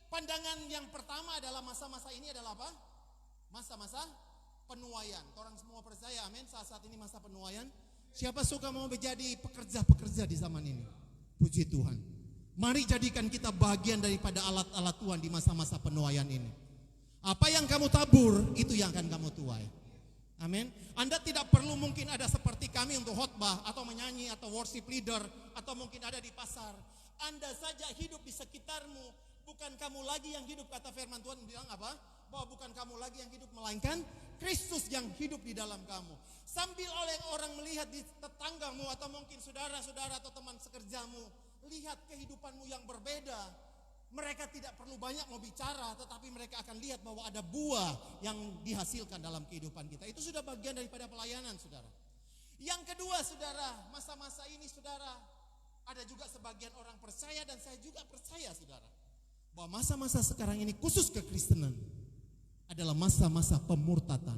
pandangan yang pertama adalah masa-masa ini adalah apa? Masa-masa penuaian. Orang semua percaya, amin, saat ini masa penuaian. Siapa suka mau menjadi pekerja-pekerja di zaman ini? Puji Tuhan. Mari jadikan kita bagian daripada alat-alat Tuhan di masa-masa penuaian ini. Apa yang kamu tabur, itu yang akan kamu tuai. Amin. Anda tidak perlu mungkin ada seperti kami untuk khotbah atau menyanyi atau worship leader atau mungkin ada di pasar. Anda saja hidup di sekitarmu. Bukan kamu lagi yang hidup, kata firman Tuhan bilang apa? Bahwa bukan kamu lagi yang hidup, melainkan Kristus yang hidup di dalam kamu. Sambil oleh orang melihat di tetanggamu atau mungkin saudara-saudara atau teman sekerjamu, lihat kehidupanmu yang berbeda. Mereka tidak perlu banyak mau bicara, tetapi mereka akan lihat bahwa ada buah yang dihasilkan dalam kehidupan kita. Itu sudah bagian daripada pelayanan, saudara. Yang kedua, saudara, masa-masa ini, saudara, ada juga sebagian orang percaya dan saya juga percaya, saudara, bahwa masa-masa sekarang ini khusus kekristenan adalah masa-masa pemurtatan.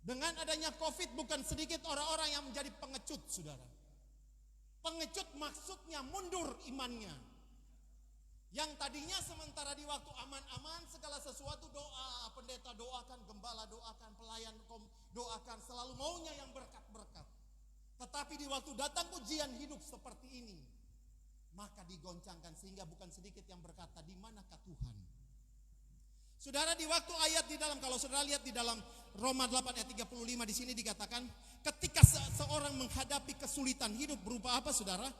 Dengan adanya COVID bukan sedikit orang-orang yang menjadi pengecut, saudara. Pengecut maksudnya mundur imannya. Yang tadinya sementara di waktu aman-aman segala sesuatu doa, pendeta doakan, gembala doakan, pelayan doakan, selalu maunya yang berkat-berkat. Tetapi di waktu datang ujian hidup seperti ini, maka digoncangkan sehingga bukan sedikit yang berkata, di manakah Tuhan? Saudara, di waktu ayat di dalam, kalau saudara lihat di dalam Roma 8 ayat 35 di sini dikatakan, ketika seorang menghadapi kesulitan hidup berupa apa saudara?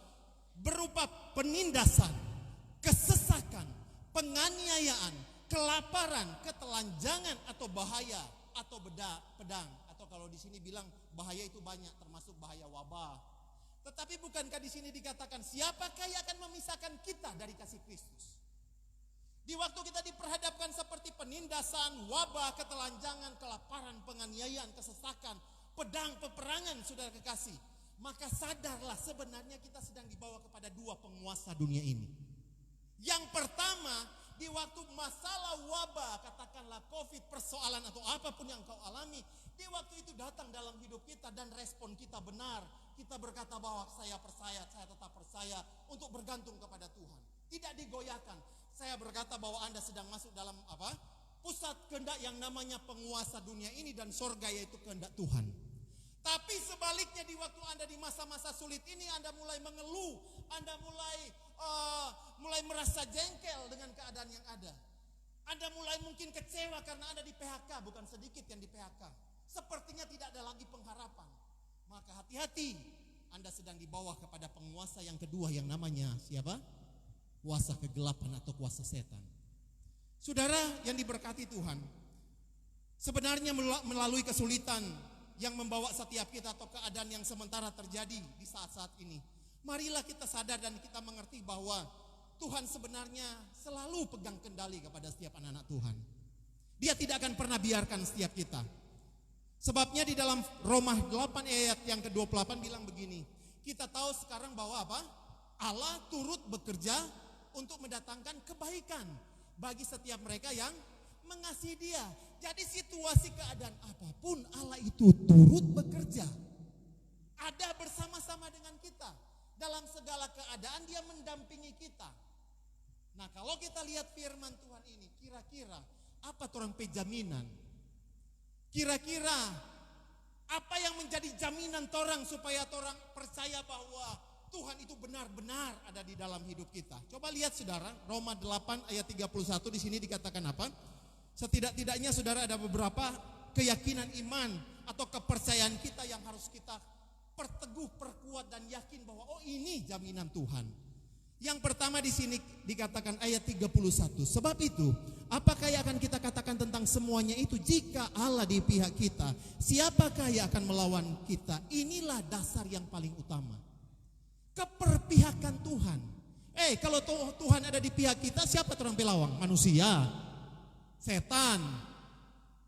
Berupa penindasan, kesesakan, penganiayaan, kelaparan, ketelanjangan atau bahaya atau pedang, atau kalau di sini bilang bahaya itu banyak termasuk bahaya wabah. Tetapi bukankah di sini dikatakan siapakah yang akan memisahkan kita dari kasih Kristus? Di waktu kita diperhadapkan seperti penindasan, wabah, ketelanjangan, kelaparan, penganiayaan, kesesakan, pedang, peperangan, saudara kekasih, maka sadarlah sebenarnya kita sedang dibawa kepada dua penguasa dunia ini. Yang pertama, di waktu masalah wabah, katakanlah COVID, persoalan atau apapun yang kau alami, di waktu itu datang dalam hidup kita dan respon kita benar. Kita berkata bahwa saya percaya, saya tetap percaya untuk bergantung kepada Tuhan. Tidak digoyahkan. Saya berkata bahwa Anda sedang masuk dalam apa? Pusat kehendak yang namanya penguasa dunia ini dan sorga, yaitu kehendak Tuhan. Tapi sebaliknya di waktu Anda di masa-masa sulit ini, Anda mulai mengeluh, Anda mulai merasa jengkel dengan keadaan yang ada. Anda mulai mungkin kecewa karena Anda di PHK, bukan sedikit yang di PHK. Sepertinya tidak ada lagi pengharapan. Maka hati-hati, Anda sedang dibawa kepada penguasa yang kedua yang namanya siapa? Kuasa kegelapan atau kuasa setan. Saudara yang diberkati Tuhan, sebenarnya melalui kesulitan yang membawa setiap kita atau keadaan yang sementara terjadi di saat-saat ini, marilah kita sadar dan kita mengerti bahwa Tuhan sebenarnya selalu pegang kendali kepada setiap anak-anak Tuhan. Dia tidak akan pernah biarkan setiap kita. Sebabnya di dalam Roma 8 ayat yang ke-28 bilang begini, kita tahu sekarang bahwa apa? Allah turut bekerja untuk mendatangkan kebaikan bagi setiap mereka yang mengasihi Dia. Jadi situasi keadaan apapun Allah itu turut bekerja. Ada bersama-sama dengan kita. Dalam segala keadaan Dia mendampingi kita. Nah, kalau kita lihat firman Tuhan ini, kira-kira apa orang jaminan? Kira-kira apa yang menjadi jaminan torang supaya torang percaya bahwa Tuhan itu benar-benar ada di dalam hidup kita? Coba lihat saudara, Roma 8 ayat 31 di sini dikatakan apa? Setidak-tidaknya saudara ada beberapa keyakinan iman atau kepercayaan kita yang harus kita perteguh, perkuat dan yakin bahwa oh ini jaminan Tuhan. Yang pertama di sini dikatakan ayat 31. Sebab itu, apakah yang akan kita katakan tentang semuanya itu? Jika Allah di pihak kita, siapakah yang akan melawan kita? Inilah dasar yang paling utama. Keperpihakan Tuhan. Kalau Tuhan ada di pihak kita, siapa orang pelawang? Manusia, setan.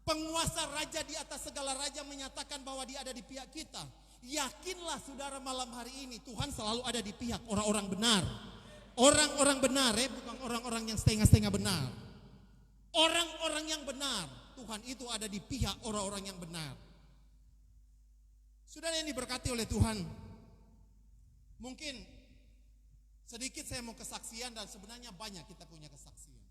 Penguasa raja di atas segala raja menyatakan bahwa Dia ada di pihak kita. Yakinlah saudara malam hari ini, Tuhan selalu ada di pihak orang-orang benar. Orang-orang benar, bukan orang-orang yang setengah-setengah benar. Orang-orang yang benar, Tuhan itu ada di pihak orang-orang yang benar. Saudara yang diberkati oleh Tuhan, mungkin sedikit saya mau kesaksian dan sebenarnya banyak kita punya kesaksian.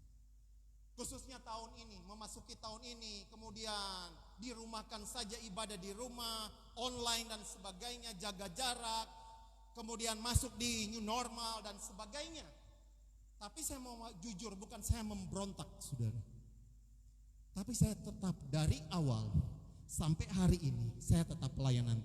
Khususnya tahun ini, memasuki tahun ini, kemudian dirumahkan saja ibadah di rumah, online dan sebagainya, jaga jarak, kemudian masuk di new normal dan sebagainya. Tapi saya mau jujur, bukan saya memberontak saudara. Tapi saya tetap dari awal sampai hari ini, saya tetap pelayanan.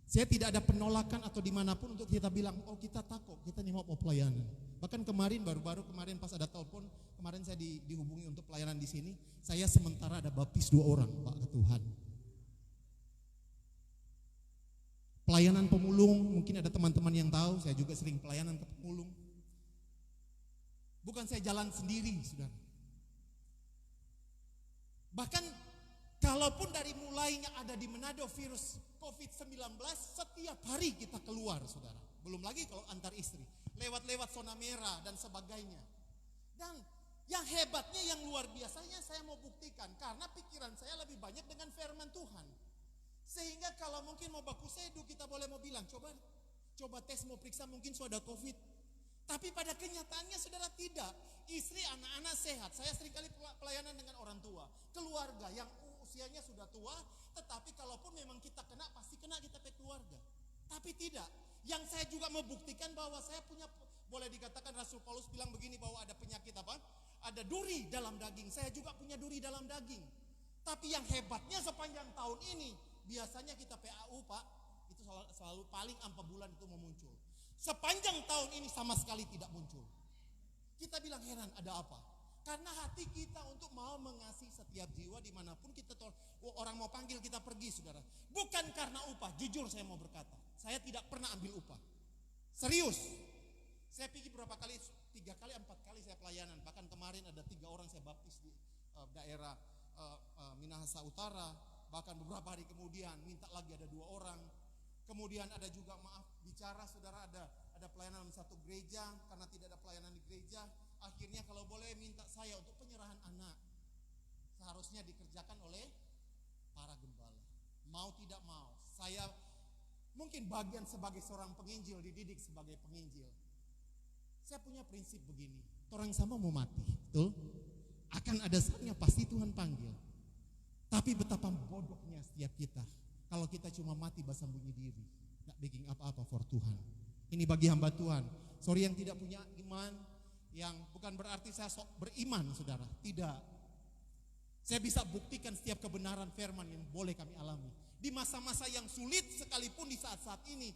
Saya tidak ada penolakan atau dimanapun untuk kita bilang, oh kita takut, kita nih mau pelayanan. Bahkan baru-baru kemarin pas ada telepon, kemarin saya dihubungi untuk pelayanan di sini. Saya sementara ada baptis 2 orang, Pak ke Tuhan. Pelayanan pemulung, mungkin ada teman-teman yang tahu, saya juga sering pelayanan ke pemulung. Bukan saya jalan sendiri, saudara. Bahkan kalaupun dari mulainya ada di Manado virus COVID-19, setiap hari kita keluar, saudara. Belum lagi kalau antar istri, lewat-lewat zona merah dan sebagainya. Dan yang hebatnya, yang luar biasanya saya mau buktikan, karena pikiran saya lebih banyak dengan firman Tuhan. Sehingga kalau mungkin mau baku sedu, kita boleh mau bilang, coba tes, mau periksa mungkin sudah ada COVID. Tapi pada kenyataannya saudara tidak. Istri, anak-anak sehat. Saya seringkali pelayanan dengan orang tua, keluarga yang usianya sudah tua, tetapi kalaupun memang kita kena, pasti kena kita ke keluarga. Tapi tidak. Yang saya juga membuktikan bahwa saya punya, boleh dikatakan Rasul Paulus bilang begini, bahwa ada penyakit apa? Ada duri dalam daging. Saya juga punya duri dalam daging. Tapi yang hebatnya sepanjang tahun ini, biasanya kita PAU Pak, itu selalu paling 4 bulan itu mau muncul. Sepanjang tahun ini sama sekali tidak muncul. Kita bilang heran, ada apa? Karena hati kita untuk mau mengasihi setiap jiwa dimanapun kita, orang mau panggil kita pergi saudara. Bukan karena upah, jujur saya mau berkata, saya tidak pernah ambil upah. Serius. Saya pergi berapa kali, 3 kali, 4 kali saya pelayanan. Bahkan kemarin ada 3 orang saya baptis di daerah Minahasa Utara. Bahkan beberapa hari kemudian minta lagi ada 2 orang. Kemudian ada juga bicara saudara, ada pelayanan di satu gereja, karena tidak ada pelayanan di gereja, akhirnya kalau boleh minta saya untuk penyerahan anak. Seharusnya dikerjakan oleh para gembala. Mau tidak mau, saya mungkin bagian sebagai seorang penginjil, dididik sebagai penginjil. Saya punya prinsip begini, orang sama mau mati, betul? Akan ada saatnya pasti Tuhan panggil. Tapi betapa bodohnya setiap kita kalau kita cuma mati bersembunyi diri, gak bikin apa-apa for Tuhan. Ini bagi hamba Tuhan. Sorry yang tidak punya iman, yang bukan berarti saya sok beriman saudara. Tidak. Saya bisa buktikan setiap kebenaran firman yang boleh kami alami. Di masa-masa yang sulit sekalipun di saat-saat ini.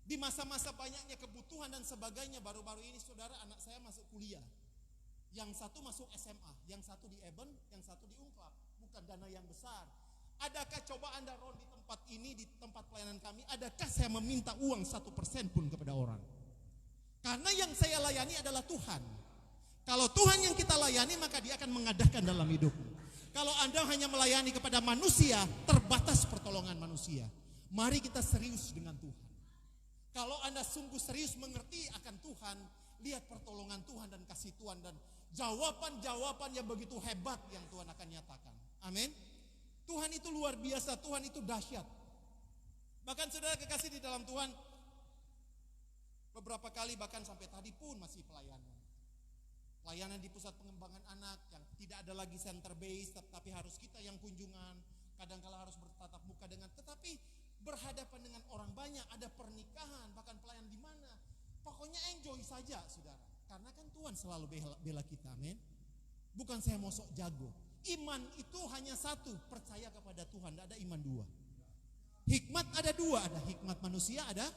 Di masa-masa banyaknya kebutuhan dan sebagainya. Baru-baru ini saudara, anak saya masuk kuliah. Yang satu masuk SMA, yang satu di Eben, yang satu di Ungklap. Bukan dana yang besar. Adakah coba Anda Ron di tempat ini, di tempat pelayanan kami, adakah saya meminta uang 1% pun kepada orang? Karena yang saya layani adalah Tuhan. Kalau Tuhan yang kita layani, maka Dia akan mengadakan dalam hidupmu. Kalau Anda hanya melayani kepada manusia, terbatas pertolongan manusia. Mari kita serius dengan Tuhan. Kalau Anda sungguh serius mengerti akan Tuhan, lihat pertolongan Tuhan dan kasih Tuhan dan jawaban-jawaban yang begitu hebat yang Tuhan akan nyatakan. Amin. Tuhan itu luar biasa, Tuhan itu dahsyat. Bahkan saudara kekasih di dalam Tuhan, beberapa kali bahkan sampai tadi pun masih pelayanan. Pelayanan di pusat pengembangan anak yang tidak ada lagi center base, tapi harus kita yang kunjungan. Kadang-kala harus bertatap muka dengan, tetapi berhadapan dengan orang banyak, ada pernikahan, bahkan pelayan di mana. Pokoknya enjoy saja saudara. Karena kan Tuhan selalu bela kita, amin. Bukan saya mau sok jago. Iman itu hanya satu, percaya kepada Tuhan, tidak ada iman 2. Hikmat ada 2, ada hikmat manusia, ada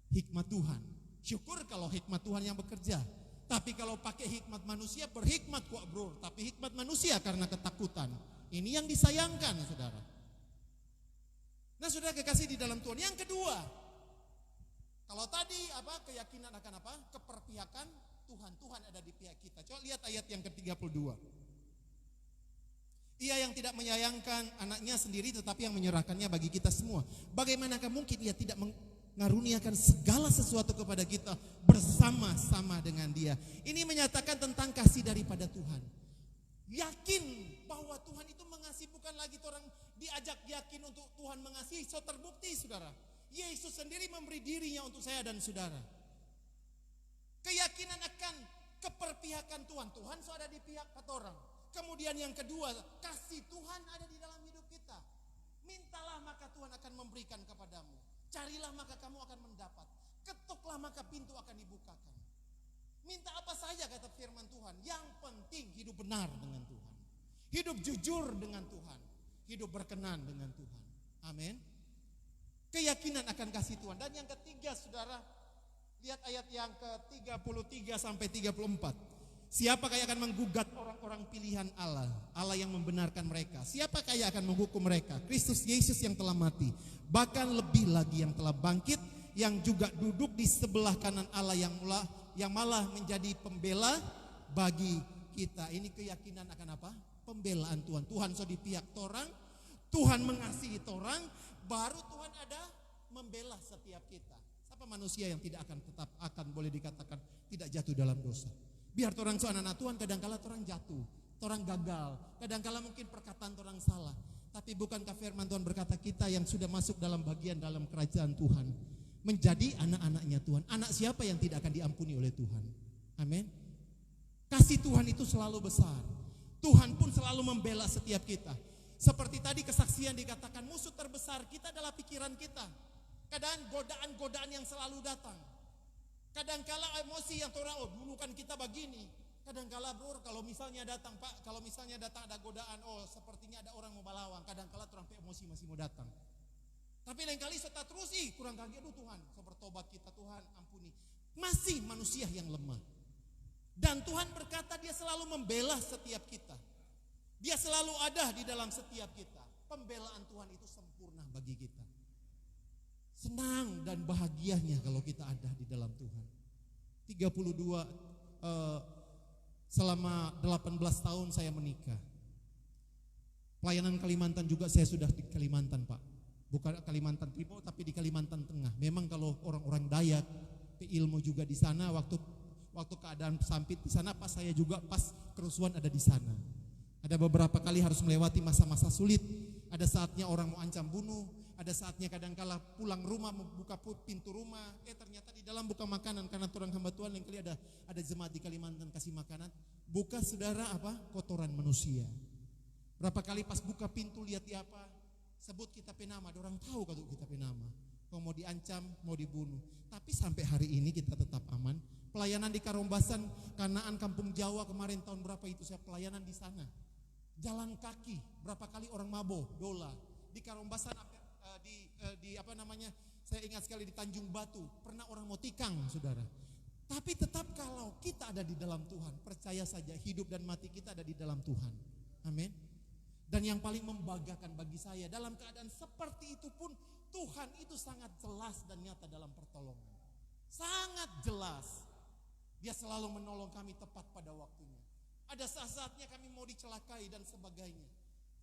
hikmat Tuhan. Syukur kalau hikmat Tuhan yang bekerja. Tapi kalau pakai hikmat manusia, berhikmat kok bro, tapi hikmat manusia karena ketakutan. Ini yang disayangkan saudara. Nah saudara kekasih di dalam Tuhan. Yang kedua, kalau tadi keyakinan akan keperpihakan Tuhan ada di pihak kita. Coba lihat ayat yang ke-32. Ia yang tidak menyayangkan anaknya sendiri tetapi yang menyerahkannya bagi kita semua. Bagaimanakah mungkin Ia tidak mengaruniakan segala sesuatu kepada kita bersama-sama dengan Dia. Ini menyatakan tentang kasih daripada Tuhan. Yakin bahwa Tuhan itu mengasihi, bukan lagi orang diajak yakin untuk Tuhan mengasihi. So terbukti saudara, Yesus sendiri memberi dirinya untuk saya dan saudara. Keyakinan akan keperpihakan Tuhan. Tuhan so ada di pihak orang. Kemudian yang kedua, kasih Tuhan ada di dalam hidup kita. Mintalah maka Tuhan akan memberikan kepadamu. Carilah maka kamu akan mendapat. Ketuklah maka pintu akan dibukakan. Minta apa saja kata firman Tuhan. Yang penting hidup benar dengan Tuhan. Hidup jujur dengan Tuhan. Hidup berkenan dengan Tuhan. Amin. Keyakinan akan kasih Tuhan. Dan yang ketiga saudara, lihat ayat yang ke-33 sampai 34. Siapakah yang akan menggugat orang-orang pilihan Allah? Allah yang membenarkan mereka. Siapakah yang akan menghukum mereka? Kristus Yesus yang telah mati. Bahkan lebih lagi yang telah bangkit, yang juga duduk di sebelah kanan Allah yang malah menjadi pembela bagi kita. Ini keyakinan akan apa? Pembelaan Tuhan. Tuhan so di pihak orang, Tuhan mengasihi orang, baru Tuhan ada membela setiap kita. Siapa manusia yang tidak akan boleh dikatakan tidak jatuh dalam dosa? Biar orang so anak Tuhan, kadangkala orang jatuh, orang gagal, kadangkala mungkin perkataan orang salah. Tapi bukankah firman Tuhan berkata kita yang sudah masuk dalam bagian dalam kerajaan Tuhan, menjadi anak-anaknya Tuhan. Anak siapa yang tidak akan diampuni oleh Tuhan? Amin. Kasih Tuhan itu selalu besar. Tuhan pun selalu membela setiap kita. Seperti tadi kesaksian dikatakan, musuh terbesar kita adalah pikiran kita. Kadang godaan-godaan yang selalu datang. Kadangkala emosi yang orang, oh dulu kan kita begini. Kadangkala bro, kalau misalnya datang Pak, kalau misalnya datang ada godaan, oh sepertinya ada orang mau balawang. Kadangkala orang emosi masih mau datang. Tapi lain kali serta terus, kurang kaget, aduh Tuhan, so bertobat kita Tuhan, ampuni. Masih manusia yang lemah. Dan Tuhan berkata dia selalu membela setiap kita. Dia selalu ada di dalam setiap kita. Pembelaan Tuhan itu sempurna bagi kita. Senang dan bahagianya kalau kita ada di dalam Tuhan. 32 selama 18 tahun saya menikah. Pelayanan Kalimantan juga saya sudah di Kalimantan Pak. Bukan Kalimantan Timur tapi di Kalimantan Tengah. Memang kalau orang-orang Dayak, ilmu juga di sana, waktu keadaan sampit di sana, pas saya juga pas kerusuhan ada di sana. Ada beberapa kali harus melewati masa-masa sulit. Ada saatnya orang mau ancam bunuh, ada saatnya kadangkala pulang rumah membuka pintu rumah, ternyata di dalam buka makanan karena orang hamba Tuhan yang kali ada jemaat di Kalimantan kasih makanan, buka saudara apa? Kotoran manusia. Berapa kali pas buka pintu lihat di apa? Sebut kita penama, ada orang tahu kalau kita penama. Kalau mau diancam, mau dibunuh. Tapi sampai hari ini kita tetap aman. Pelayanan di Karombasan, Kanaan Kampung Jawa kemarin tahun berapa itu saya pelayanan di sana. Jalan kaki, berapa kali orang mabo, dola. Di Karombasan saya ingat sekali di Tanjung Batu, pernah orang mau tikang saudara. Tapi tetap kalau kita ada di dalam Tuhan, percaya saja hidup dan mati kita ada di dalam Tuhan. Amin. Dan yang paling membanggakan bagi saya, dalam keadaan seperti itu pun Tuhan itu sangat jelas dan nyata dalam pertolongan. Sangat jelas. Dia selalu menolong kami tepat pada waktunya. Ada saat-saatnya kami mau dicelakai dan sebagainya.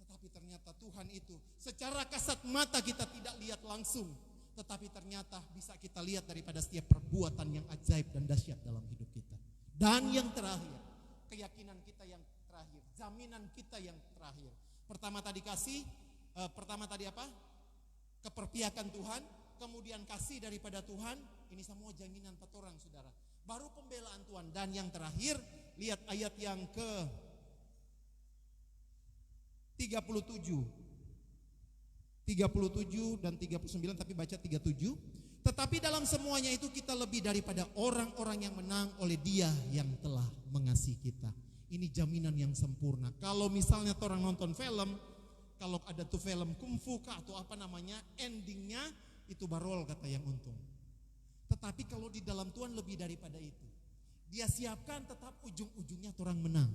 Tetapi ternyata Tuhan itu secara kasat mata kita tidak lihat langsung. Tetapi ternyata bisa kita lihat daripada setiap perbuatan yang ajaib dan dahsyat dalam hidup kita. Dan yang terakhir, keyakinan kita yang terakhir, jaminan kita yang terakhir. Pertama tadi apa? Keperpihakan Tuhan, kemudian kasih daripada Tuhan. Ini semua jaminan orang saudara. Baru pembelaan Tuhan. Dan yang terakhir, lihat ayat yang ke 37 dan 39, tapi baca 37. Tetapi dalam semuanya itu kita lebih daripada orang-orang yang menang oleh Dia yang telah mengasihi kita. Ini jaminan yang sempurna. Kalau misalnya orang nonton film, kalau ada tuh film kungfu atau apa namanya, endingnya itu barol kata yang untung. Tetapi kalau di dalam Tuhan lebih daripada itu. Dia siapkan tetap ujung-ujungnya orang menang.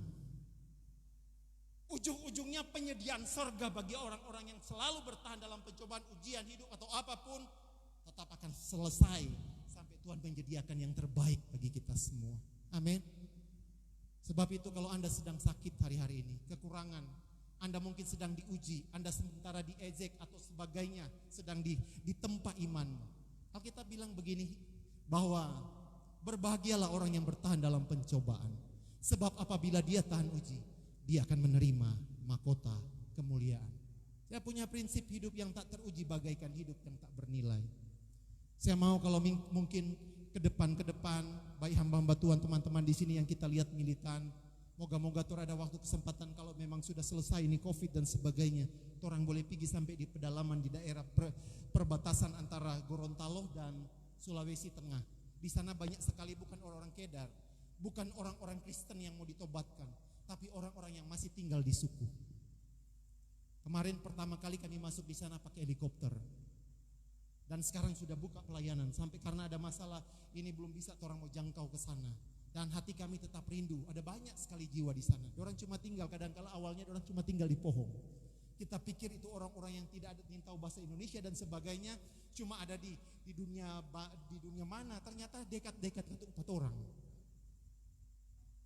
Ujung-ujungnya penyediaan surga bagi orang-orang yang selalu bertahan dalam pencobaan, ujian hidup atau apapun, tetap akan selesai sampai Tuhan menyediakan yang terbaik bagi kita semua. Amin. Sebab itu kalau Anda sedang sakit hari-hari ini, kekurangan, Anda mungkin sedang diuji, Anda sementara diejek atau sebagainya, sedang ditempa imanmu. Alkitab bilang begini, bahwa berbahagialah orang yang bertahan dalam pencobaan. Sebab apabila dia tahan uji, dia akan menerima mahkota kemuliaan. Saya punya prinsip hidup yang tak teruji bagaikan hidup yang tak bernilai. Saya mau kalau mungkin ke depan, baik hamba-hamba Tuhan, teman-teman di sini yang kita lihat militan, moga-moga Tuhan ada waktu kesempatan kalau memang sudah selesai ini COVID dan sebagainya, orang boleh pergi sampai di pedalaman di daerah perbatasan antara Gorontalo dan Sulawesi Tengah. Di sana banyak sekali bukan orang-orang Kedar, bukan orang-orang Kristen yang mau ditobatkan, tapi orang-orang yang masih tinggal di suku. Kemarin pertama kali kami masuk di sana pakai helikopter. Dan sekarang sudah buka pelayanan sampai karena ada masalah ini belum bisa orang mau jangkau ke sana. Dan hati kami tetap rindu, ada banyak sekali jiwa di sana. Orang cuma tinggal, kadang-kala awalnya orang cuma tinggal di pohon. Kita pikir itu orang-orang yang tidak ada yang tahu bahasa Indonesia dan sebagainya, cuma ada di dunia mana, ternyata dekat-dekat itu 4 orang.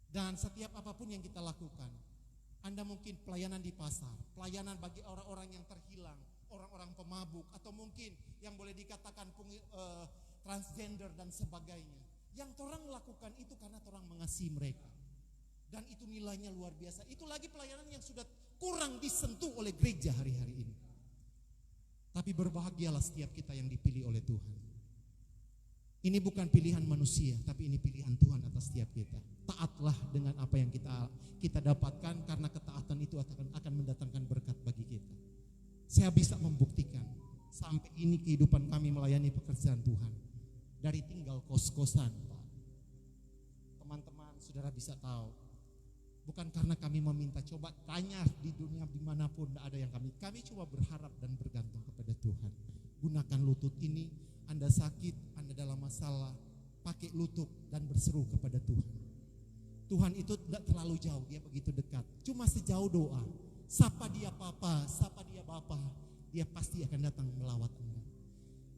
Dan setiap apapun yang kita lakukan, Anda mungkin pelayanan di pasar, pelayanan bagi orang-orang yang terhilang, orang-orang pemabuk, atau mungkin yang boleh dikatakan transgender dan sebagainya. Yang orang lakukan itu karena orang mengasihi mereka. Dan itu nilainya luar biasa. Itu lagi pelayanan yang sudah kurang disentuh oleh gereja hari-hari ini. Tapi berbahagialah setiap kita yang dipilih oleh Tuhan. Ini bukan pilihan manusia, tapi ini pilihan Tuhan atas setiap kita. Taatlah dengan apa yang kita dapatkan, karena ketaatan itu akan mendatangkan berkat bagi kita. Saya bisa membuktikan sampai ini kehidupan kami melayani pekerjaan Tuhan. Dari tinggal kos-kosan, Pak. Teman-teman, saudara bisa tahu. Bukan karena kami meminta, coba tanya di dunia dimanapun, tidak ada yang kami cuma berharap dan bergantung kepada Tuhan. Gunakan lutut ini, Anda sakit, Anda dalam masalah, pakai lutut dan berseru kepada Tuhan. Tuhan itu tidak terlalu jauh, dia begitu dekat. Cuma sejauh doa, sapa dia Papa, sapa dia Bapa, dia pasti akan datang melawat Anda.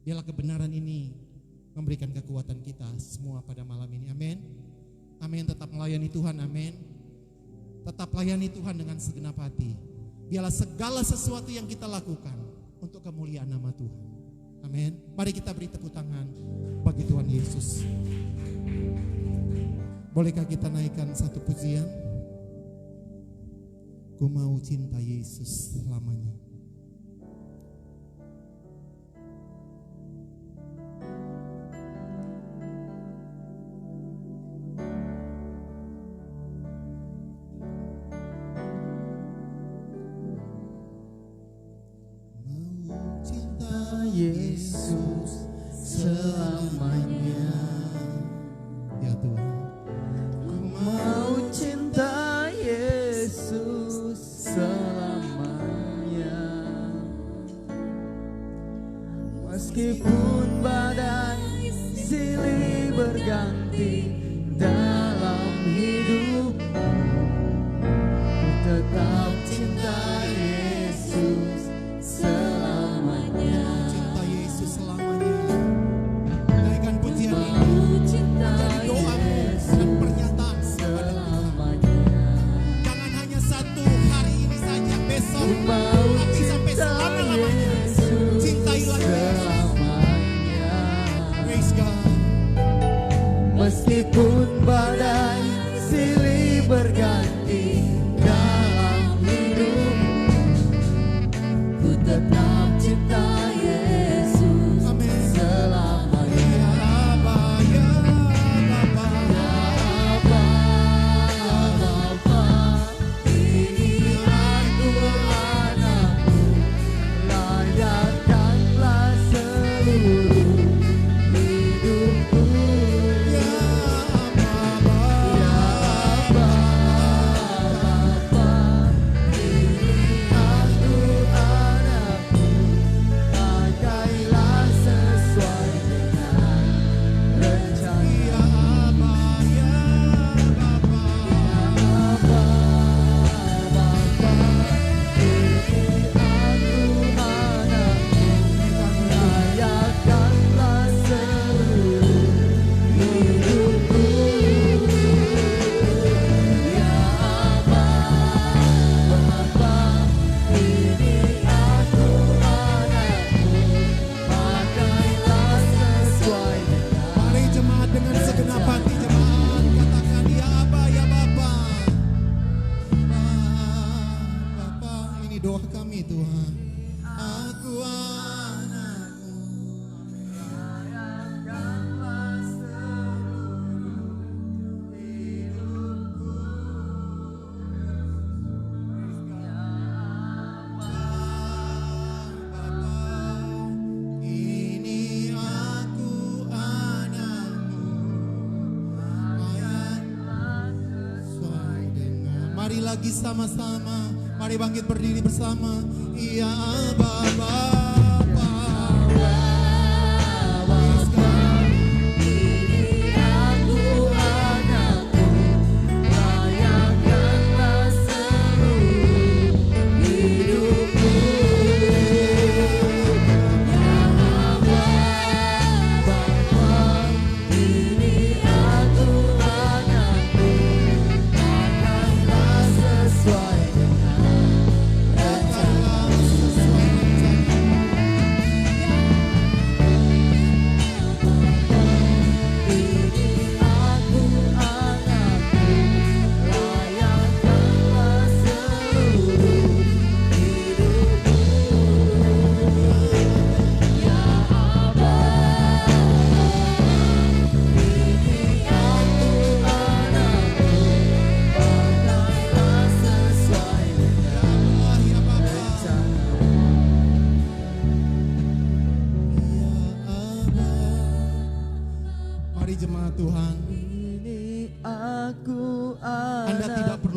Biarlah kebenaran ini memberikan kekuatan kita semua pada malam ini, amin. Amin, tetap melayani Tuhan, amin. Tetap layani Tuhan dengan segenap hati. Biarlah segala sesuatu yang kita lakukan untuk kemuliaan nama Tuhan. Amin. Mari kita beri tepuk tangan bagi Tuhan Yesus. Bolehkah kita naikkan satu pujian? Ku mau cinta Yesus selamanya. Yesus selamanya. Ya Tuhan. Ku mau cinta Yesus selamanya. Meskipun badai silih berganti dalam hidupku, ku tetap cinta Yesus selamanya. Cinta Yesus selamanya. Naikkan pujian ini menjadi doamu dan pernyataan kepada Tuhan. Jangan hanya satu hari ini saja, besok, tapi sampai selama-lamanya. Cintailah Yesus. Praise God. Meskipun badai silih berganti dalam hidupku, ku tetap cinta Yesus selamanya. Ya Bapa, ya Bapa, Bapa, Bapa, ini aku anakmu, layakkanlah seluruh hidupku. ya Bapa, Ya Bapa, Bapa, ini aku anakmu, pakailah sesuai dengan rencana. ya Bapa, ya Bapa. Bapa, Bapa, ini aku anakmu, layakkanlah seluruh hidupku. Ya Bapa, Bapa, ini aku anakmu, pakailah sesuai dengan. Mari jemaat dengan segenap hati, jemaat katakan ya Aba, ya Bapa. Bapa, ini doa kami Tuhan. Aku anakmu. Layakkanlah seluruh hidupku. Bapa, ini aku anakmu. Layaklah sesuai dengan. Mari lagi sama-sama. Mari bangkit berdiri bersama. Ya Bapa. Praise God. Ini aku anakmu, layakkanlah seluruh hidupku. Ya Bapa, Bapa, ini aku anakmu, pakailah sesuai dengan rencana.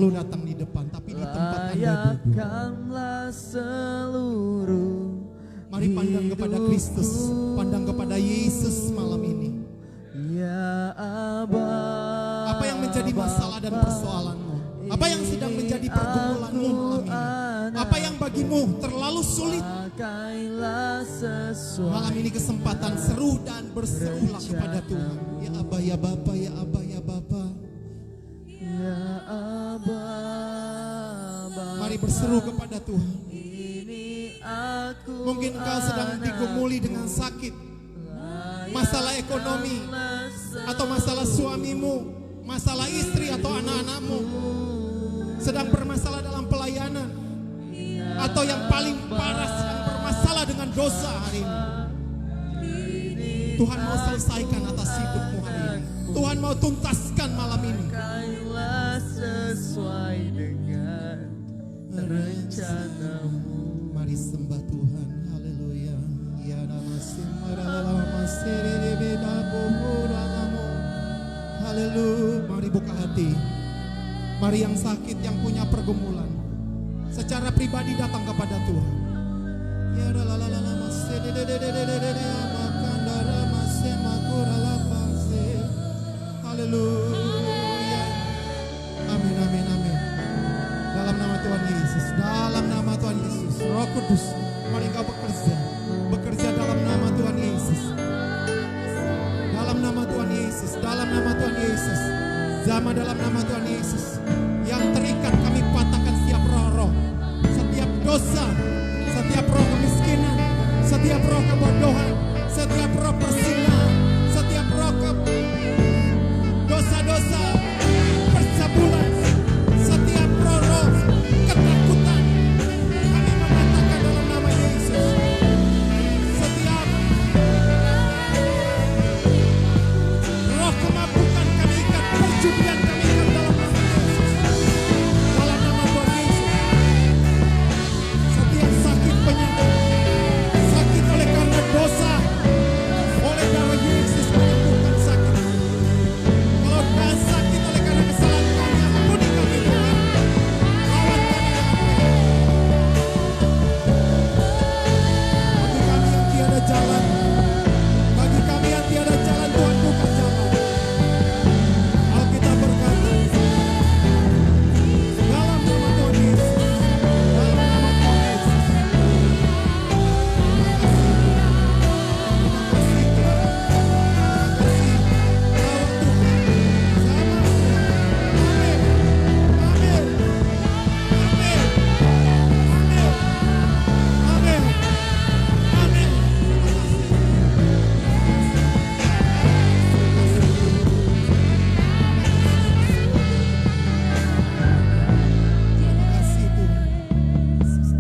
perlu datang di depan, tapi di tempat Anda duduk. layakkanlah seluruh Mari pandang kepada Kristus, pandang kepada Yesus malam ini. ya Aba. Apa yang menjadi masalah dan persoalanmu? Apa yang sedang menjadi pergumulanmu malam ini? Apa yang bagimu terlalu sulit? Pakailah sesuai Malam ini kesempatan seru dan berserulah kepada Tuhan. Ya Aba, ya Bapa, ya Aba, ya Bapa. ya Aba. Mari berseru kepada Tuhan. Ini aku Mungkin engkau sedang digumuli dengan sakit, masalah ekonomi, atau masalah suamimu, masalah istri atau anak-anakmu, sedang bermasalah dalam pelayanan, atau yang paling parah sedang bermasalah dengan dosa hari ini. Tuhan mau selesaikan atas hidupmu hari ini. Tuhan mau tuntaskan malam ini. Pakailah sesuai dengan rencanamu. Mari sembah Tuhan. Haleluya. Ya Haleluya. Mari buka hati. Mari yang sakit, yang punya pergumulan, secara pribadi datang kepada Tuhan. Ya haleluya. Amin, amin, amin. Dalam nama Tuhan Yesus, dalam nama Tuhan Yesus, Roh Kudus, mari Engkau bekerja, bekerja dalam nama Tuhan Yesus, dalam nama Tuhan Yesus, dalam nama Tuhan Yesus, zaman dalam nama Tuhan Yesus. Yang terikat kami patahkan setiap roh-roh, setiap dosa, setiap roh kemiskinan, setiap roh kebodohan, setiap roh persinahan, setiap roh dosa-dosa percabulan, setiap roh ketakutan kami mengatakan dalam nama Yesus. Setiap roh kemabukan kami ikat, perjudian kami ikat dalam nama Yesus, dalam nama Tuhan Yesus. Setiap sakit penyakit, sakit oleh karena dosa, oleh darah Yesus menyembuhkan sakit. Kalau sakit oleh karena kesalahan kami, ampuni kami Tuhan. Rawat kami dengan baik. Bagi kami yang tiada jalan, bagi kami yang tiada jalan, Tuhan buka jalan. Alkitab berkata, dalam nama Tuhan Yesus, dalam nama Tuhan Yesus.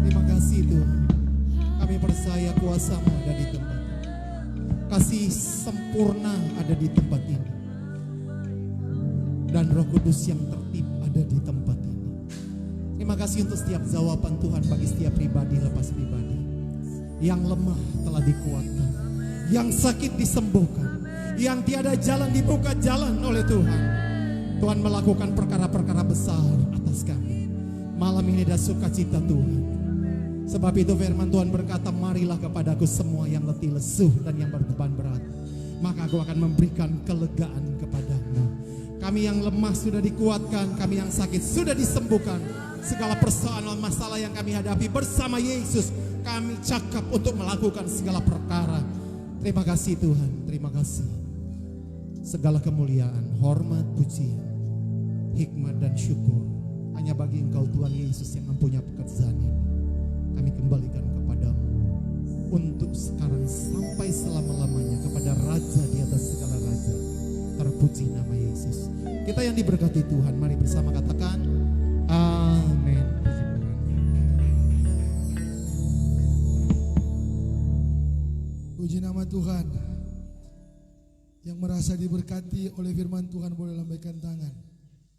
Terima kasih Tuhan. Kami percaya kuasa-Mu ada di tempat ini. Kasih sempurna ada di tempat ini. Dan Roh Kudus yang tertib ada di tempat ini. Terima kasih untuk setiap jawaban Tuhan bagi setiap pribadi lepas pribadi. Yang lemah telah dikuatkan, yang sakit disembuhkan, yang tiada jalan dibuka jalan oleh Tuhan. Tuhan melakukan perkara-perkara besar atas kami. Malam ini ada sukacita Tuhan. Sebab itu firman Tuhan berkata, marilah kepadaku semua yang letih lesuh dan yang berbeban berat, maka aku akan memberikan kelegaan kepadamu. Kami yang lemah sudah dikuatkan, kami yang sakit sudah disembuhkan. Segala persoalan masalah yang kami hadapi bersama Yesus, kami cakap untuk melakukan segala perkara. Terima kasih Tuhan, terima kasih. Segala kemuliaan, hormat, pujian, hikmat dan syukur hanya bagi Engkau Tuhan Yesus yang mempunyai pekerjaan ini. Kami kembalikan kepadamu untuk sekarang sampai selama-lamanya, kepada Raja di atas segala raja. Terpuji nama Yesus. Kita yang diberkati Tuhan, mari bersama katakan amin. Puji nama Tuhan. Yang merasa diberkati oleh firman Tuhan boleh lambaikan tangan.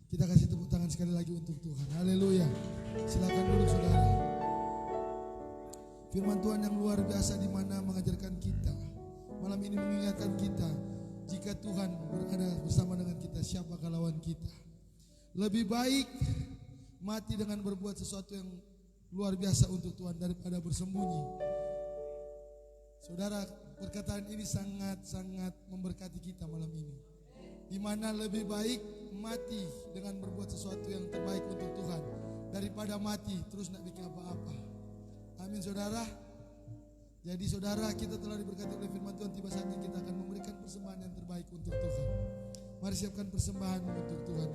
Kita kasih tepuk tangan sekali lagi untuk Tuhan. Haleluya. Silakan duduk saudara. Firman Tuhan yang luar biasa di mana mengajarkan kita. Malam ini mengingatkan kita, jika Tuhan berada bersama dengan kita, siapakah lawan kita? Lebih baik mati dengan berbuat sesuatu yang luar biasa untuk Tuhan daripada bersembunyi. Saudara, perkataan ini sangat-sangat memberkati kita malam ini. Di mana lebih baik mati dengan berbuat sesuatu yang terbaik untuk Tuhan daripada mati terus nak bikin apa-apa. Amin saudara. Jadi saudara, kita telah diberkati oleh firman Tuhan, tiba saatnya kita akan memberikan persembahan yang terbaik untuk Tuhan. Mari siapkan persembahan untuk Tuhan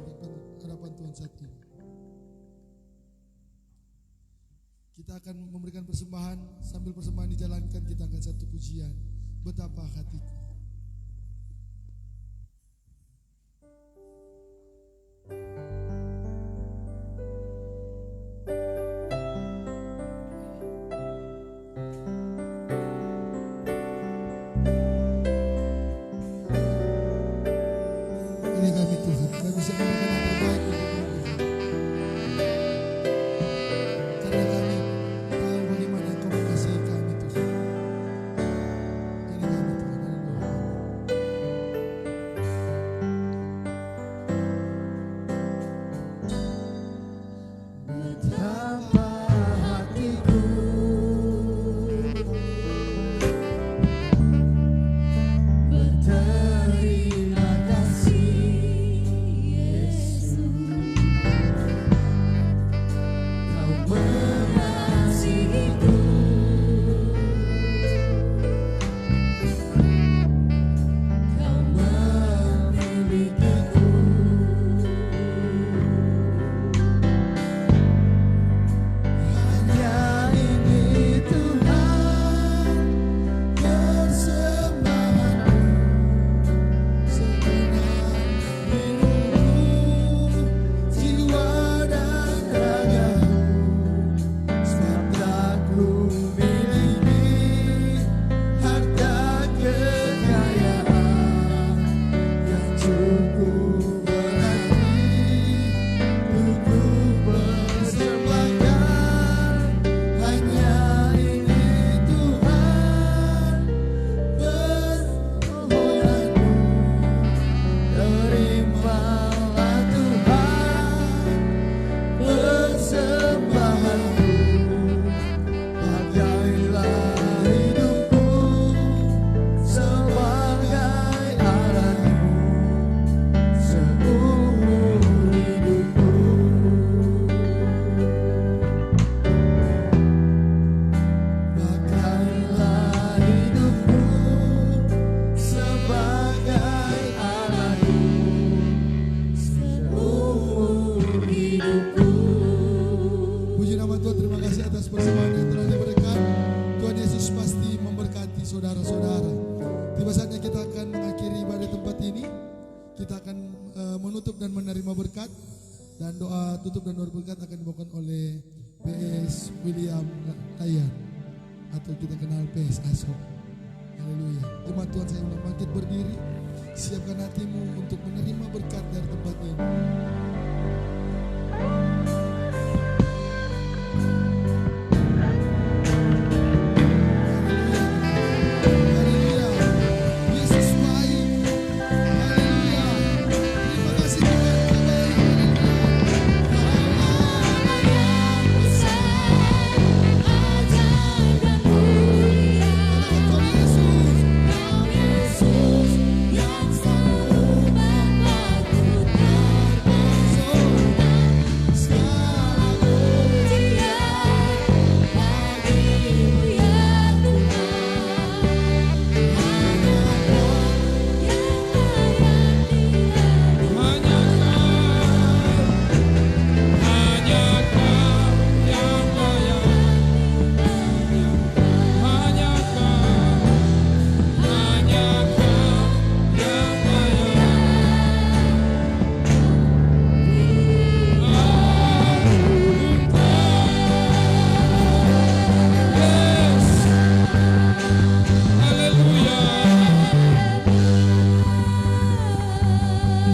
di hadapan Tuhan saat ini. Kita akan memberikan persembahan, sambil persembahan dijalankan kita akan satu pujian. Betapa hatiku. Ini kami Tuhan, kami bisa memberikan yang terbaik untuk Tuhan. Karena kami tahu bagaimana Engkau mengasihi kami Tuhan. Ini kami Tuhan, haleluya. Betapa hatiku berterima kasih Yesus, Kau mengasihiku, Kau memilikiku. Hanya ini Tuhan persembahanku, segenap hidupku, jiwa dan ragaku, sebab tak ku miliki harta kekayaan yang cukup berarti untuk ku persembahkan. Hanya ini Tuhan permohonanku, terimalah Tuhan persembahanku. Pakailah hidupku sebagai alatmu seumur hidupku. Pakailah hidupku sebagai alatmu seumur hidupku. Puji nama Tuhan, terima kasih atas persembahan yang telah diberikan. Tuhan Yesus pasti memberkati saudara-saudara. Tiba saatnya kita akan mengakhiri ibadah tempat ini. Kita akan menutup dan menerima berkat. Dan doa tutup dan doa berkat akan dibawakan oleh PS William Layan, atau kita kenal PS Aso. Haleluya. Jemaat Tuhan, saya ulang bangkit berdiri. Siapkan hatimu untuk menerima berkat dari tempat ini. Haleluya. Yesus baik. Haleluya. Terima kasih Tuhan, Kau baik.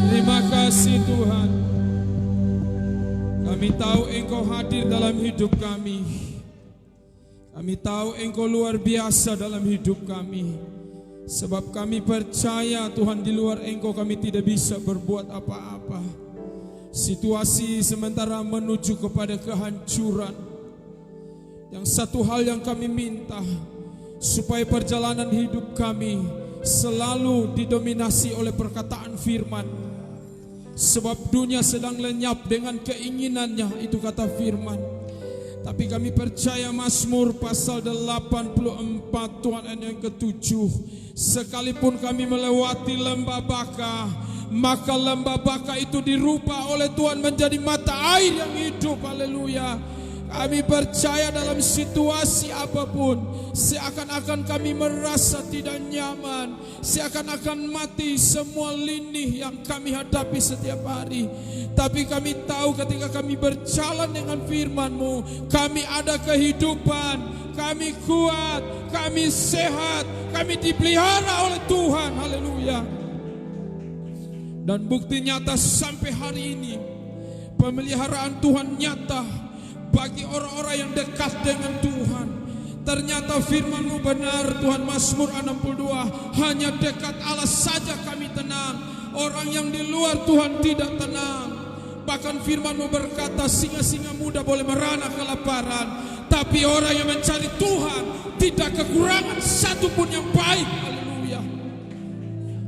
Terima kasih Tuhan. Kami tahu Engkau hadir dalam hidup kami. Kami tahu Engkau luar biasa dalam hidup kami. Sebab kami percaya Tuhan, di luar Engkau kami tidak bisa berbuat apa-apa. Situasi sementara menuju kepada kehancuran. Yang satu hal yang kami minta, supaya perjalanan hidup kami selalu didominasi oleh perkataan firman. Sebab dunia sedang lenyap dengan keinginannya, itu kata firman. Tapi kami percaya Mazmur pasal 84 Tuhan ayat yang ke-7, sekalipun kami melewati lembah baka, maka lembah baka itu dirubah oleh Tuhan menjadi mata air yang hidup. Haleluya. Kami percaya dalam situasi apapun, seakan-akan kami merasa tidak nyaman, seakan-akan mati semua lini yang kami hadapi setiap hari. Tapi kami tahu ketika kami berjalan dengan firman-Mu, kami ada kehidupan, kami kuat, kami sehat, kami dipelihara oleh Tuhan. Haleluya. Dan bukti nyata sampai hari ini, pemeliharaan Tuhan nyata bagi orang-orang yang dekat dengan Tuhan. Ternyata firman-Mu benar Tuhan. Mazmur 62, hanya dekat Allah saja kami tenang, orang yang di luar Tuhan tidak tenang. Bahkan firman-Mu berkata, singa-singa muda boleh merana kelaparan, tapi orang yang mencari Tuhan tidak kekurangan satupun yang baik. Haleluya.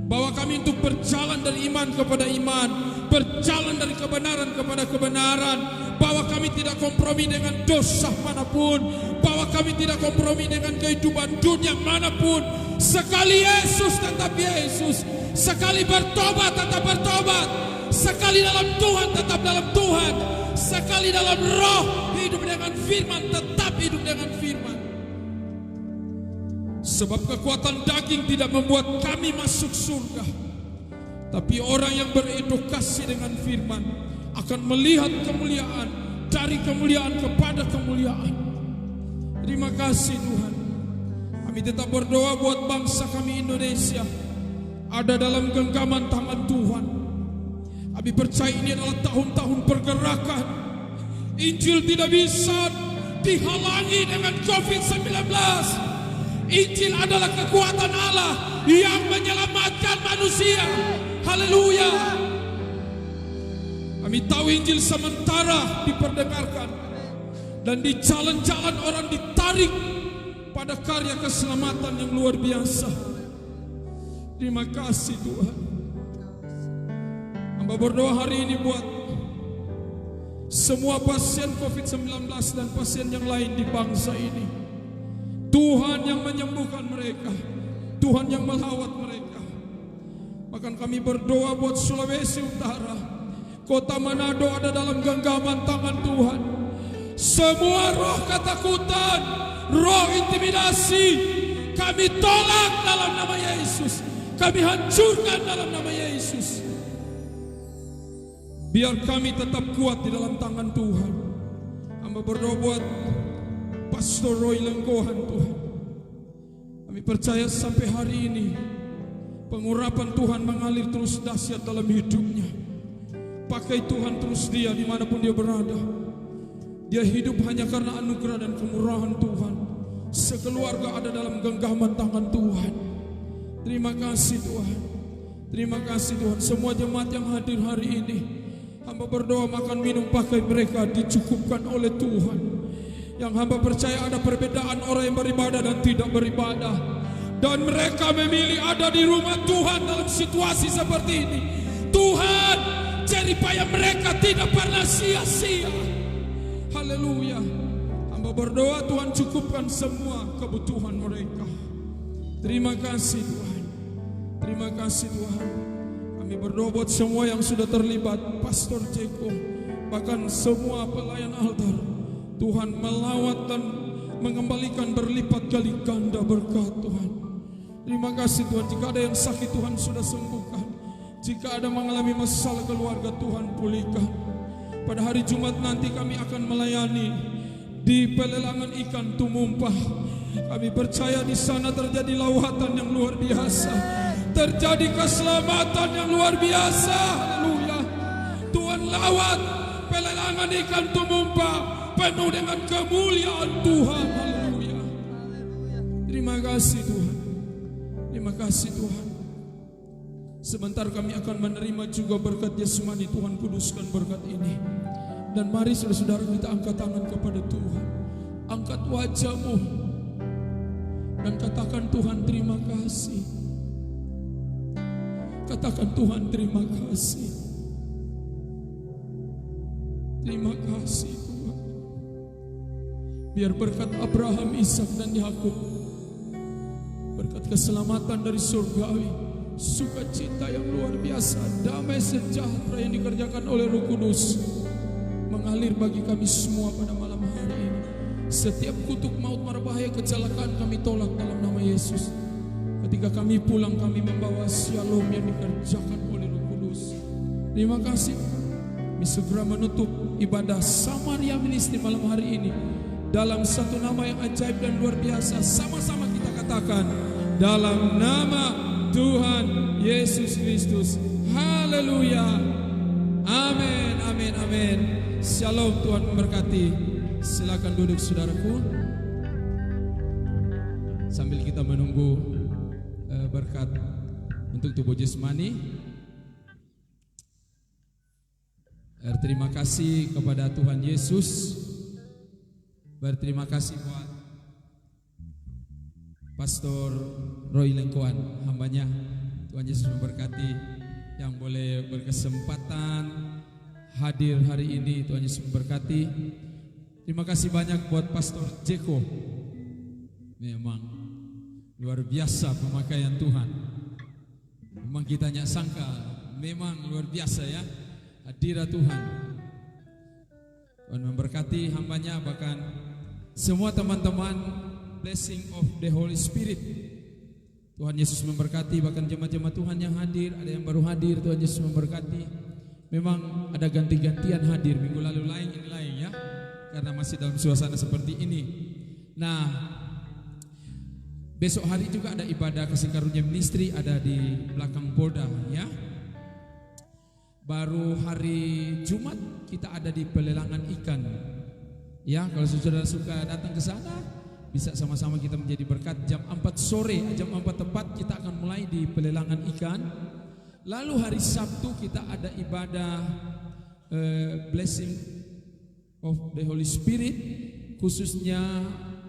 Bawa kami untuk berjalan dari iman kepada iman, berjalan dari kebenaran kepada kebenaran. Bawa kami tidak kompromi dengan dosa manapun, bawa kami tidak kompromi dengan kehidupan dunia manapun. Sekali Yesus tetap Yesus, sekali bertobat tetap bertobat, sekali dalam Tuhan tetap dalam Tuhan, sekali dalam roh hidup dengan firman tetap hidup dengan firman. Sebab kekuatan daging tidak membuat kami masuk surga, tapi orang yang beredukasi dengan firman akan melihat kemuliaan, dari kemuliaan kepada kemuliaan. Terima kasih Tuhan. Kami tetap berdoa buat bangsa kami Indonesia, ada dalam genggaman tangan Tuhan. Kami percaya ini adalah tahun-tahun pergerakan. Injil tidak bisa dihalangi dengan COVID-19. Injil adalah kekuatan Allah yang menyelamatkan manusia. Haleluya. Kami tahu Injil sementara diperdengarkan, dan di jalan-jalan orang ditarik pada karya keselamatan yang luar biasa. Terima kasih Tuhan. Hamba berdoa hari ini buat semua pasien COVID-19 dan pasien yang lain di bangsa ini. Tuhan yang menyembuhkan mereka, Tuhan yang melawat mereka. Bahkan kami berdoa buat Sulawesi Utara, Kota Manado ada dalam genggaman tangan Tuhan. Semua roh ketakutan, roh intimidasi, kami tolak dalam nama Yesus. Kami hancurkan dalam nama Yesus. Biar kami tetap kuat di dalam tangan Tuhan. Hamba berdoa buat Pastor Roy Lenggohan Tuhan. Kami percaya sampai hari ini pengurapan Tuhan mengalir terus dahsyat dalam hidupnya. Pakai Tuhan terus dia dimanapun dia berada. Dia hidup hanya karena anugerah dan kemurahan Tuhan. Sekeluarga ada dalam genggaman tangan Tuhan. Terima kasih Tuhan. Terima kasih Tuhan. Semua jemaat yang hadir hari ini, hamba berdoa makan minum pakai mereka dicukupkan oleh Tuhan. Yang hamba percaya ada perbedaan orang yang beribadah dan tidak beribadah, dan mereka memilih ada di rumah Tuhan dalam situasi seperti ini. Tuhan, jeripaya mereka tidak pernah sia-sia. Haleluya. Hamba berdoa Tuhan cukupkan semua kebutuhan mereka. Terima kasih Tuhan. Terima kasih Tuhan. Kami berdoa buat semua yang sudah terlibat, Pastor Jeko, bahkan semua pelayan altar. Tuhan melawat dan mengembalikan berlipat kali ganda berkat Tuhan. Terima kasih Tuhan. Jika ada yang sakit Tuhan sudah sembuhkan. Jika ada mengalami masalah keluarga Tuhan pulihkan. Pada hari Jumat nanti kami akan melayani di pelelangan ikan Tumumpah. Kami percaya di sana terjadi lawatan yang luar biasa, terjadi keselamatan yang luar biasa. Haleluya. Tuhan lawat pelelangan ikan Tumumpah penuh dengan kemuliaan Tuhan. Haleluya. Terima kasih Tuhan. Terima kasih Tuhan. Sebentar kami akan menerima juga berkat jasmani. Tuhan kuduskan berkat ini. Dan mari saudara-saudara kita angkat tangan kepada Tuhan. Angkat wajahmu dan katakan, Tuhan terima kasih. Katakan, Tuhan terima kasih. Terima kasih Tuhan. Biar berkat Abraham, Ishak dan Yakub, berkat keselamatan dari surgawi, sukacita yang luar biasa, damai sejahtera yang dikerjakan oleh Roh Kudus mengalir bagi kami semua pada malam hari ini. Setiap kutuk maut, mara bahaya, kecelakaan kami tolak dalam nama Yesus. Ketika kami pulang, kami membawa shalom yang dikerjakan oleh Roh Kudus. Terima kasih. Kami segera menutup ibadah Samaria Ministry malam hari ini dalam satu nama yang ajaib dan luar biasa. Sama-sama kita katakan, dalam nama Tuhan Yesus Kristus. Haleluya. Amin, amin, amin. Shalom, Tuhan memberkati. Silakan duduk saudaraku. Sambil kita menunggu berkat untuk tubuh jasmani. Terima kasih kepada Tuhan Yesus. Berterima kasih buat Pastor Roy Lengkuan, hambanya. Tuhan Yesus memberkati yang boleh berkesempatan hadir hari ini. Tuhan Yesus memberkati. Terima kasih banyak buat Pastor Jeko. Memang luar biasa pemakaian Tuhan. Memang kita tidak sangka, memang luar biasa ya hadirat Tuhan. Tuhan memberkati hambanya, bahkan semua teman-teman blessing of the Holy Spirit. Tuhan Yesus memberkati, bahkan jemaat-jemaat Tuhan yang hadir, ada yang baru hadir. Tuhan Yesus memberkati. Memang ada ganti-gantian hadir, minggu lalu lain, ini lain ya, karena masih dalam suasana seperti ini. Nah, besok hari juga ada ibadah kasih karunia ministry, ada di belakang Polda ya. Baru hari Jumat kita ada di pelelangan ikan. Ya, kalau saudara suka datang ke sana, bisa sama-sama kita menjadi berkat. Jam 4 sore, jam 4 tepat kita akan mulai di pelelangan ikan. Lalu hari Sabtu kita ada ibadah blessing of the Holy Spirit, khususnya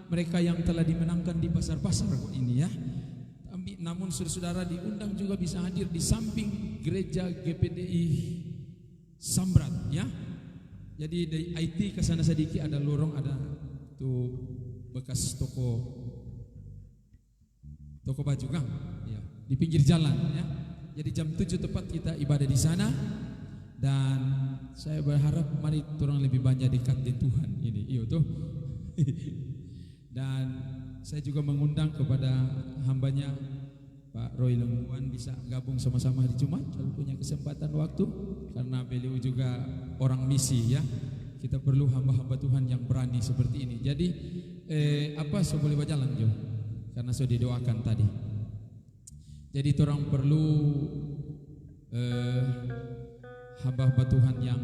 mereka yang telah dimenangkan di pasar-pasar ini ya. Namun saudara-saudara diundang juga bisa hadir di samping gereja GPDI Sambrat ya. Jadi dari IT ke sana sedikit ada lorong, ada tuh bekas toko baju kan ya, di pinggir jalan ya. Jadi jam 7 tepat kita ibadah di sana. Dan saya berharap mari orang lebih banyak dekat dengan Tuhan ini. Iyo tuh. Dan saya juga mengundang kepada hambanya Pak Roy Lengkuan bisa gabung sama-sama hari Jumat kalau punya kesempatan waktu, karena beliau juga orang misi ya. Kita perlu hamba-hamba Tuhan yang berani seperti ini. Jadi saya boleh berjalan Jo, karena sudah didoakan tadi. Jadi orang perlu hamba-hamba Tuhan yang